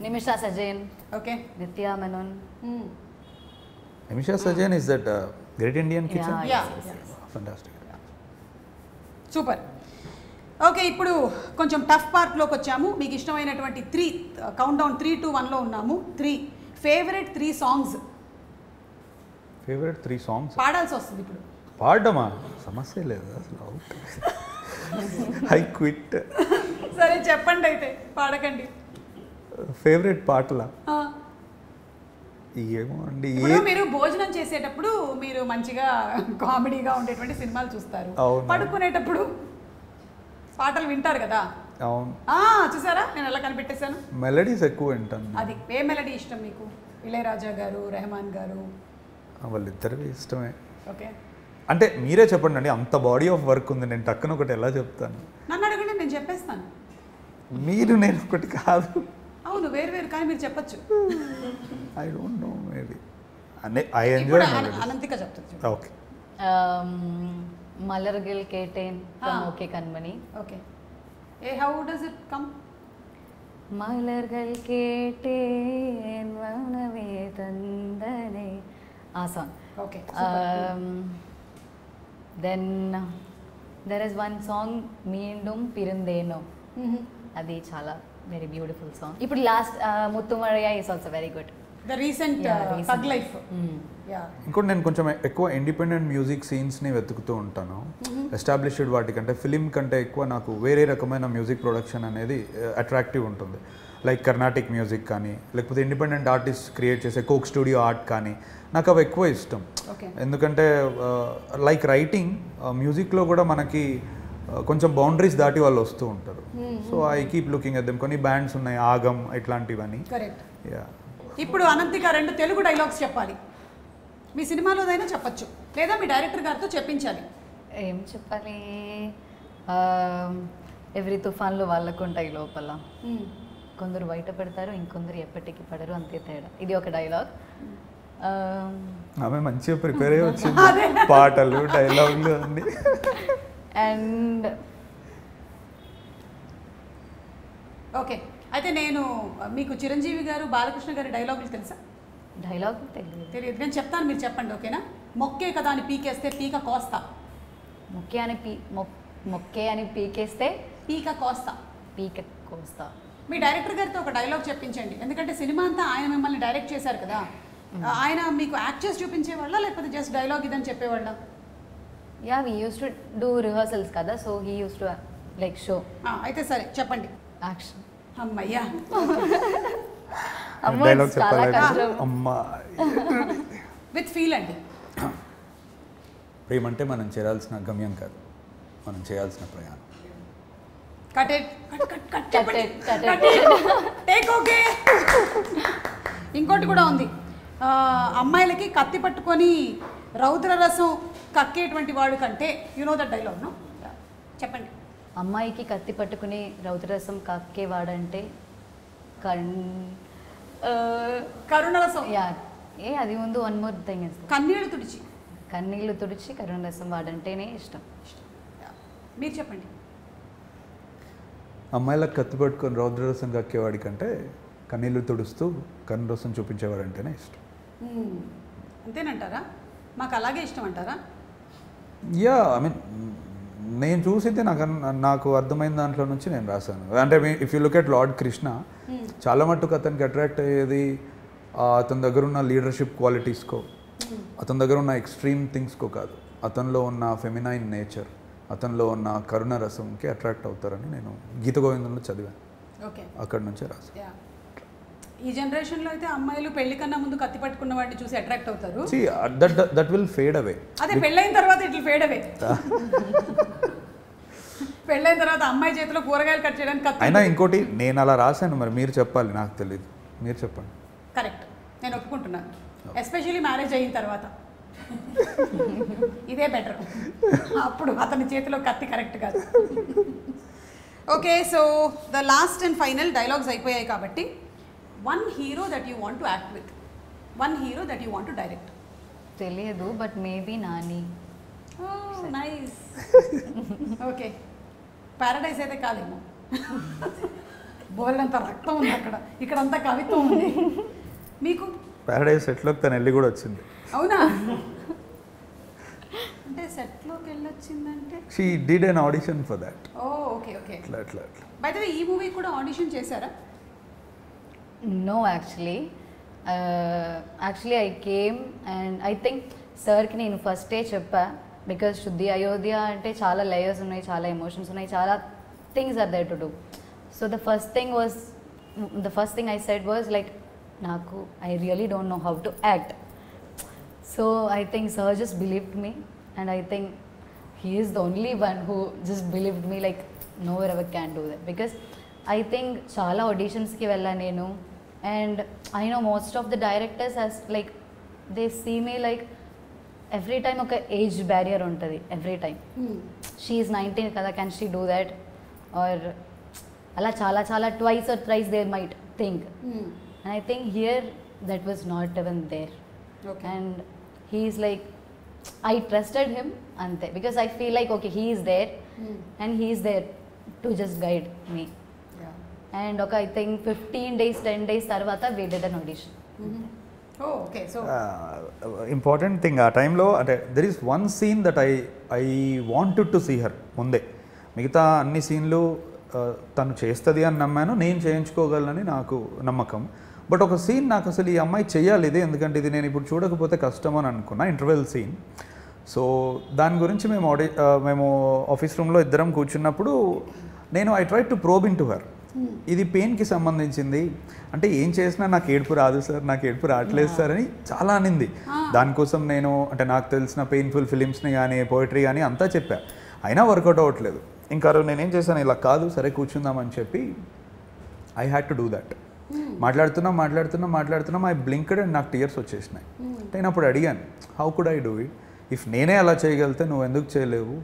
Nimisha Sajayan, okay. Nithya Menon. Nimisha Sajayan is that great Indian kitchen. Yeah. Fantastic. Super. Okay, ఇప్పుడు కొంచెం టఫ్ పార్ట్లోకి వచ్చాము. మీకు ఇష్టమైనటువంటి 3 కౌంట్ డౌన్ 3 to 1లో ఉన్నాము. 3 ఫేవరెట్ 3 సాంగ్స్ ఫేవరెట్ 3 సాంగ్స్ పాడాల్సి వస్తుంది ఇప్పుడు. పాడమా? సమస్య లేదు అసలు. అవుట్. I quit. సరే చెప్పండి అయితే, పాడకండి. ఫేవరెట్ పాటలా? ఆ, ఏమో అండి. ఇప్పుడు మీరు భోజనం చేసేటప్పుడు మీరు మంచిగా కామెడీగా ఉండేటువంటి సినిమాలు చూస్తారు, అవును. పడుకునేటప్పుడు పాటలు వింటారు కదా. అవును. చూసారా నేను ఎలా కనిపెట్టేశాను? మెలడీస్ ఎక్కువ వింటాను. అది ఏ మెలడీ ఇష్టం మీకు? ఇళయరాజా గారు, రెహమాన్ గారు? వాళ్ళిద్దరివి ఇష్టమే. ఓకే, అంటే మీరే చెప్పండి అండి, అంత బాడీ ఆఫ్ వర్క్ ఉంది, నేను టక్కున ఒకటి ఎలా చెప్తాను? నన్ను అడగండి, నేను చెప్పేస్తాను. మీరు నేను ఒకటి కాదు. అవును, వేరు కానీ మీరు చెప్పచ్చు. I don't know, maybe I ఇప్పుడు ఎంజాయ్. అనంతిక చెప్తుంది. Okay. Malargal Ketten from OK Kanmani. Okay, how does it come? Malargal Ketten వనవే తందనే, ఆ song. Okay, then there is one song Meendum Pirandheno, అది చాలా వెరీ బ్యూటిఫుల్ సాంగ్. ఇప్పుడు last Muthamazhai is also very good. The recent Thug Life. Yeah, ఇంకోటి నేను కొంచెం ఎక్కువ ఇండిపెండెంట్ మ్యూజిక్ సీన్స్ని వెతుకుతూ ఉంటాను. ఎస్టాబ్లిష్డ్ వాటికంటే ఫిలిం కంటే ఎక్కువ నాకు వేరే రకమైన మ్యూజిక్ ప్రొడక్షన్ అనేది అట్రాక్టివ్ ఉంటుంది. లైక్ కర్ణాటిక్ మ్యూజిక్ కానీ, లేకపోతే ఇండిపెండెంట్ ఆర్టిస్ట్ క్రియేట్ చేసే కోక్ స్టూడియో ఆర్ట్ కానీ, నాకు అవి ఎక్కువ ఇష్టం. ఓకే. ఎందుకంటే లైక్ రైటింగ్, మ్యూజిక్లో కూడా మనకి కొంచెం బౌండరీస్ దాటి వాళ్ళు వస్తూ ఉంటారు. So I keep looking at them. కొన్ని బ్యాండ్స్ ఉన్నాయి, ఆగం ఇట్లాంటివన్నీ. కరెక్ట్. యా. ఇప్పుడు అనంతిక 2 తెలుగు డైలాగ్స్ చెప్పాలి. మీ సినిమాలోదైనా చెప్పచ్చు, లేదా మీ డైరెక్టర్ గారితో చెప్పించాలి. ఏం చెప్పాలి? ఎవ్రీ తుఫాన్లో వాళ్ళకు ఉంటాయి లోపల, కొందరు బయట పెడతారు, ఇంకొందరు ఎప్పటికీ పడరు, అంతే తేడా. ఇది ఒక డైలాగ్. ఆమె మంచిగా ప్రిపేర్ అయ్యి వచ్చింది, పాటలు డైలాగులు అన్నీ. అండ్ ఓకే, అయితే నేను మీకు చిరంజీవి గారు, బాలకృష్ణ గారి డైలాగులు తెలుసా? డైలాగ్ తెలియదు. తెలియదు, నేను చెప్తాను, మీరు చెప్పండి, ఓకేనా? మొక్కే కదా అని పీకేస్తే పీక కోస్తా. మొక్కే అని పీకేస్తే పీక కోస్తా. పీక కోస్తా. మీ డైరెక్టర్ గారితో ఒక డైలాగ్ చెప్పించండి, ఎందుకంటే సినిమా అంతా ఆయన మిమ్మల్ని డైరెక్ట్ చేశారు కదా. ఆయన మీకు యాక్ట్ చేసి చూపించేవాళ్ళ, లేకపోతే జస్ట్ డైలాగ్ ఇదని చెప్పేవాళ్ళ? Yeah, we use to do rehearsals కదా, so he use to like show. అయితే సరే చెప్పండి. యాక్షన్. అమ్మయ్యా, డైలాగ్ చెప్పాలి. అమ్మా, విత్ ఫీల్ అండి. ప్రేమ అంటే మనం చేరాల్సిన గమ్యం కాదు, మనం చేయాల్సిన ప్రయాణం. ఇంకోటి కూడా ఉంది, అమ్మాయిలకి కత్తి పట్టుకొని రౌద్ర రసం కక్కేటువంటి వాడు కంటే, you know that dialogue, no? చెప్పండి. అమ్మాయికి కత్తి పట్టుకుని రౌద్రరసం కక్కేవాడంటే కరుణరసం. యా, అది ముందు వన్ మోర్ థింగ్ ఇస్ కన్నీళ్ళు తుడిచి కరుణరసం వాడంటేనే ఇష్టం. మీరు చెప్పండి. అమ్మాయిలకు కత్తి పట్టుకొని రౌద్రరసం కక్కేవాడి కంటే కన్నీళ్ళు తుడుస్తూ కరుణరసం చూపించేవాడంటేనే ఇష్టం. అంతేనంటారా? మాకు అలాగే ఇష్టం అంటారా? యా, ఐ మీన్ నేను చూసితే నాకు అర్థమైన దాంట్లో నుంచి నేను రాశాను. అంటే if you look at lord Krishna, చాలా మట్టుకు అతనికి అట్రాక్ట్ అయ్యేది అతని దగ్గర ఉన్న లీడర్షిప్ క్వాలిటీస్కో, అతని దగ్గర ఉన్న ఎక్స్ట్రీమ్ థింగ్స్కో కాదు, అతనిలో ఉన్న ఫెమినైన్ నేచర్, అతనిలో ఉన్న కరుణ రసంకి అట్రాక్ట్ అవుతారని నేను గీత గోవిందంలో చదివాను. ఓకే, అక్కడి నుంచే రాశాను. ఈ జనరేషన్లో అయితే అమ్మాయిలు పెళ్లి కన్నా ముందు కత్తి పట్టుకున్న వాడిని చూసి అట్రాక్ట్ అవుతారు. దట్ విల్ ఫేడ్ అవే. అదే పెళ్ళైన తర్వాత ఇట్ విల్ ఫేడ్ అవే. పెళ్ళైన తర్వాత అమ్మాయి చేతిలో కూరగాయలు కట్ చేయడానికి కత్తి. అయినా ఇంకోటి నేను అలా రాశాను, మరి మీరు చెప్పాలి, నాకు తెలియదు, మీరు చెప్పండి. కరెక్ట్, నేను ఒప్పుకుంటున్నాను. ఎస్పెషల్లీ మ్యారేజ్ అయిన తర్వాత ఇదే బెటర్. అప్పుడు అతని చేతిలో కత్తి కరెక్ట్ కాదు. Okay, so the last and final dialogues అయిపోయాయి కాబట్టి one hero that you want to act with, one hero that you want to direct. తెలియదు, but maybe Nani. Nice. Okay, Paradise అయితే కాదేమో, బోల్డంత రక్తం ఉంది అక్కడ, ఇక్కడంతా కవిత్వం ఉంది. మీకు ప్యారడైజ్ సెట్లోకి తను వెళ్ళి కూడా వచ్చింది. అవునా? అంటే సెట్లోకి వెళ్ళొచ్చిందంటే she did an audition for that. Oh okay okay. అట్లా అట్లా అట్లా. బై ద వే ఈ మూవీ కూడా ఆడిషన్ చేశారా? No, actually I came and I think సార్కి నేను ఫస్టే చెప్పా, బికాజ్ శుద్ధి అయోధ్య అంటే చాలా లేయర్స్ ఉన్నాయి, చాలా ఎమోషన్స్ ఉన్నాయి, చాలా things are there to do. So the first thing I said was like, నాకు I really don't know how to act. So I think sir just believed me, and I think he is the only one who just believed me, like nowhere ever can do that, because I think chala auditions ki vella nenu, and I know most of the directors as like they see me like every time oka age barrier untadi, every time she is 19 kada, can she do that, or ala chala twice or thrice they might think, and I think here that was not even there. Okay. And he is like, I trusted him ante, because I feel like okay, he is there and he is there to just guide me. And okay, I think 15 days 10 days tarvata we did an audition. Oh okay. So important thing ఆ టైంలో అంటే there is one scene that I wanted to see her. ముందే మిగతా అన్ని సీన్లు తను చేస్తుంది అని నమ్మాను, నేను చేయించుకోగలనని నాకు నమ్మకం. బట్ ఒక సీన్ నాకు అసలు ఈ అమ్మాయి చేయాలి ఇది, ఎందుకంటే ఇది నేను ఇప్పుడు చూడకపోతే కష్టం అని అనుకున్నా, ఇంటర్వెల్ సీన్. సో దాని గురించి మేము ఆఫీస్ రూమ్లో ఇద్దరం కూర్చున్నప్పుడు నేను I try to probe in to her. ఇది పెయిన్కి సంబంధించింది, అంటే ఏం చేసినా నాకు ఏడుపు రాదు సార్, నాకు ఏడుపు రావట్లేదు సార్ అని చాలా అనింది. దానికోసం నేను అంటే నాకు తెలిసిన పెయిన్ఫుల్ ఫిలిమ్స్ని కానీ పోయిటరీ కానీ అంతా చెప్పా, అయినా వర్కౌట్ అవ్వట్లేదు. ఇంకా నేనేం చేశాను, ఇలా కాదు సరే కూర్చుందామని చెప్పి I had to do that. మాట్లాడుతున్నా ఐ బ్లింక్డ్ అండ్ నాకు టీయర్స్ వచ్చేసినాయి. నేను అప్పుడు అడిగాను, how could I do it, if నేనే అలా చేయగలితే నువ్వు ఎందుకు చేయలేవు,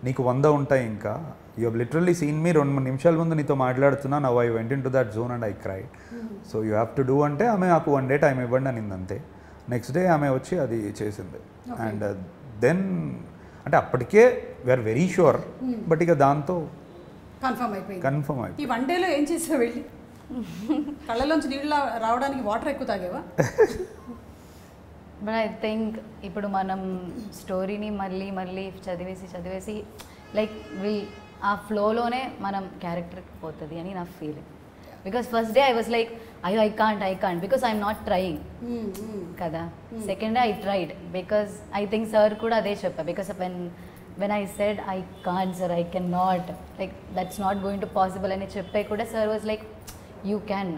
నీకు 100 ఉంటాయి ఇంకా, యూ హెవ్ లిటరల్లీ సీన్ మీ 2-3 నిమిషాల ముందు నీతో మాట్లాడుతున్నా, now I went in to that zone and I cried, so you have to do అంటే ఆమె నాకు 1 డే టైం ఇవ్వండి అనింది అంతే. నెక్స్ట్ డే ఆమె వచ్చి అది చేసింది. అండ్ దెన్ అంటే అప్పటికే వీఆర్ వెరీ షూర్, బట్ ఇక దాంతో కన్ఫర్మ్ అయిపోయింది. ఈ 1 డేలో ఏం చేసావు వెళ్ళి? కళ్ళలోంచి నీళ్ళు రావడానికి వాటర్ ఎక్కువ తాగేవా? బట్ ఐ థింక్ ఇప్పుడు మనం స్టోరీని మళ్ళీ చదివేసి లైక్ ఆ ఫ్లోలోనే మనం క్యారెక్టర్కి పోతుంది అని నా feeling. Because first day I was like I can't because I'm not trying కదా. Second day I tried because I think sir కూడా అదే చెప్పా, because when I said I can't sir, I cannot, like that's not going to possible అని చెప్పే కూడా sir was like you can.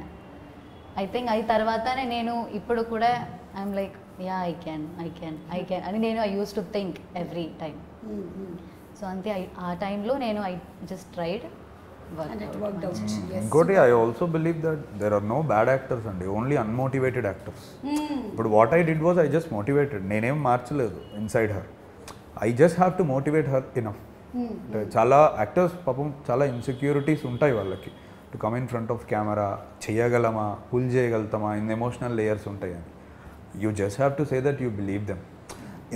I think అది తర్వాతనే నేను ఇప్పుడు కూడా I'm like yeah I can అని నేను I used to think every time. So అంతే ఆ టైంలో నేను I just tried and it worked out. Yes. ఇంకోటి I also believe that there are no bad actors అండి, ఓన్లీ అన్మోటివేటెడ్ యాక్టర్స్. ఇప్పుడు what I did was I just motivated, నేనేం మార్చలేదు inside her, I just have to motivate her enough. అంటే చాలా actors పాపం చాలా insecurities ఉంటాయి వాళ్ళకి, to come in front of camera చేయగలమా, పుల్ చేయగలుగుతామా, ఇన్ ఎమోషనల్ లేయర్స్ ఉంటాయి అని. You just have to say that you believe them.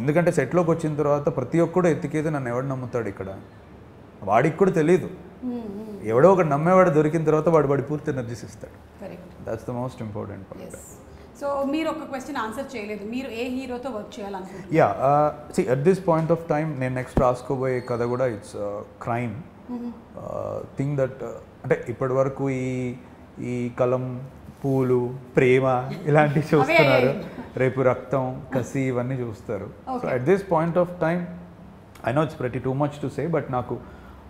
ఎందుకంటే సెట్లోకి వచ్చిన తర్వాత ప్రతి ఒక్కడు ఎత్తికేది నన్ను ఎవడు నమ్ముతాడు ఇక్కడ, వాడికి కూడా తెలియదు, ఎవడో ఒకటి నమ్మేవాడు దొరికిన తర్వాత వాడి పూర్తి ఎనర్జీస్ ఇస్తాడు. That's the most important part. So మీరు ఒక క్వశ్చన్ ఆన్సర్ చేయలేదు, మీరు ఏ హీరోతో వర్క్ చేయాలనుకుంటున్నారు? Yeah see at this point of time నేను నెక్స్ట్ రాసుకోబోయే కథ కూడా ఇట్స్ క్రైమ్ థింగ్ దట్, అంటే ఇప్పటి వరకు ఈ కలం, పూలు, ప్రేమ ఇలాంటివి చూస్తున్నారు, రేపు రక్తం, కసి ఇవన్నీ చూస్తారు. So at this point of time I know it's pretty too much to say, but నాకు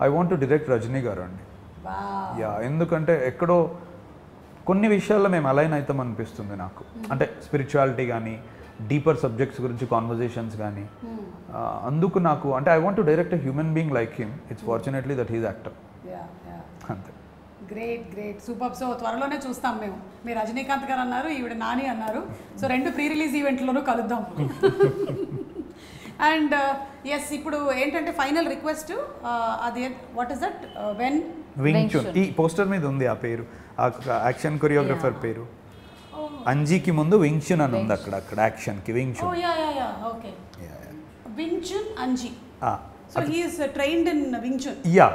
I want to direct Rajini garu అండి. యా, ఎందుకంటే ఎక్కడో కొన్ని విషయాల్లో మేము అలైన్ అవుతాం అనిపిస్తుంది నాకు, అంటే స్పిరిచువాలిటీ కానీ డీపర్ సబ్జెక్ట్స్ గురించి కాన్వర్జేషన్స్ కానీ. అందుకు నాకు అంటే I want to direct a human being like him. It's fortunately that he's actor. అంతే. Great super. సో త్వరలోనే చూస్తాం మేము. మీరు రజనీకాంత్ గారు అన్నారు, ఈవిడ నాని అన్నారు. సో 2 ప్రీ రిలీజ్ ఈవెంట్లోనూ కలుద్దాం. అండ్ ఎస్, ఇప్పుడు ఏంటంటే ఫైనల్ రిక్వెస్ట్, అది వాట్ ఇస్ దట్, వెన్ వింగ్చున్. ఈ పోస్టర్ మీద ఉంది ఆ పేరు, ఆ యాక్షన్ కొరియోగ్రఫర్ పేరు. అంజీకి ముందు వింగ్చున్ అని ఉంది అక్కడ యాక్షన్కి Wing Chun. Okay, Wing Chun Anji. So he is trained in Wing Chun. Yeah,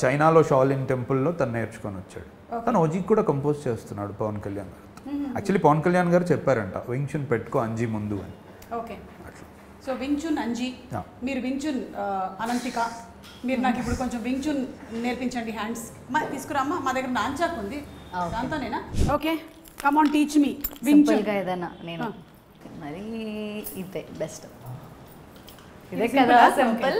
చైనాలో షాలిన్ టెంపుల్లో తను నేర్చుకొని వచ్చాడు. తను ఓజీకి కూడా కంపోజ్ చేస్తున్నాడు పవన్ కళ్యాణ్ గారు. యాక్చువల్లీ పవన్ కళ్యాణ్ గారు చెప్పారంట వింగ్చున్ పెట్టుకో అంజీ ముందు అని. ఓకే, సో వింగ్చున్ అంజీ, మీరు వింగ్చున్ అనంతిక, మీరు నాకు ఇప్పుడు కొంచెం వింగ్చున్ నేర్పించండి. హ్యాండ్స్ తీసుకురామ్మా, మా దగ్గర నాంచాక్ ఉంది, దాంతోనేనా? Okay, come on teach me Wing Chun. ఏదైనా నేను మరి ఇదే బెస్ట్, ఇదే కదా సింపుల్.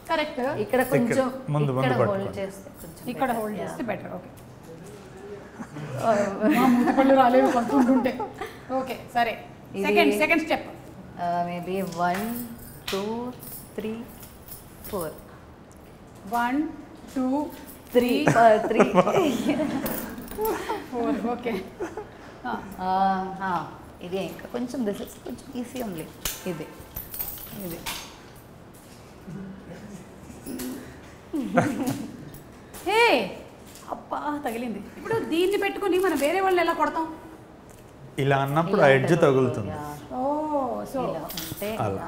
కరెక్ట్. ఇక్కడ కొంచెం ముందు హోల్డ్ చేస్తే కొంచెం ఇక్కడ హోల్డ్ చేస్తే బెటర్. ఓకే, మూతి పళ్ళు రాలేవు కొంటుంటే. ఓకే సరే, సెకండ్ స్టెప్. మేబీ 1 2 3 4. 1 2 3 3 4. ఓకే, ఇదే ఇంకా కొంచెం దిస్ ఇస్ కొంచెం ఈజీ ఓన్లీ. ఇది ఇది హే అబ్బా తగిలింది. ఇప్పుడు దీన్ని పెట్టుకుని మనం వేరే వాళ్ళు ఎలా కొడతాం? ఇలా అన్నప్పుడు ఆ ఎడ్జ్ తగులుతుంది. ఓ, సో అంటే అలా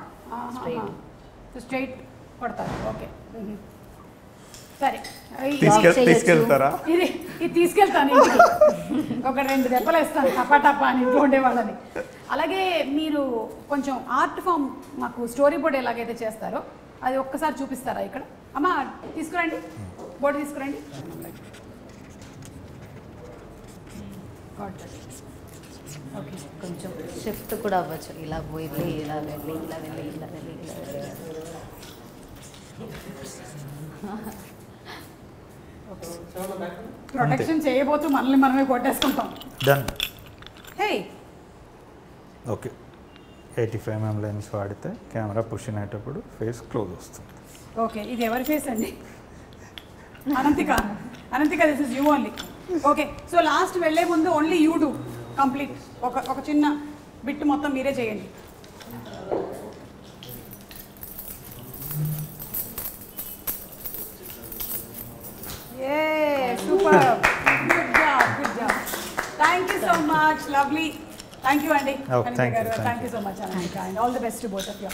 స్ట్రైట్ కొడతారు. ఓకే సరే, తీసుకెళ్తారా? ఇది తీసుకెళ్తాను ఇంటికి. ఒక 2 దెబ్బలు వేస్తాను టపా అని ఇంట్లో ఉండేవాళ్ళని. అలాగే మీరు కొంచెం ఆర్ట్ ఫామ్ మాకు స్టోరీ బోర్డ్ ఎలాగైతే చేస్తారో అది ఒక్కసారి చూపిస్తారా ఇక్కడ? అమ్మా తీసుకురండి, బోర్డు తీసుకురండి. ఓకే, కొంచెం షిఫ్ట్ కూడా అవ్వచ్చు. ఇలా వెళ్ళి ఇలా వెళ్ళి ఇలా వెళ్ళి ఇలా వెళ్ళి ఇలా వెళ్ళి. ప్రొటెక్షన్ చేయబోతూ మనల్ని మనమే కొట్టేసుకుంటాం. డన్. హే ఓకే, 85mm లెన్స్ వాడితే కెమెరా పుష్ అయ్యేటప్పుడు ఫేస్ క్లోజ్ వస్తుంది. ఓకే, ఇది ఎవరి ఫేస్ అండి? Ananthika this is you only. Okay, so last వెళ్ళే ముందు ఓన్లీ యూ డూ కంప్లీట్. ఒక చిన్న బిట్ మొత్తం మీరే చేయండి. Super, good job. Thank you so much, lovely. Thank you అండి. Oh, thank you, thank thank you so much Ananthika, and all the best to both of you.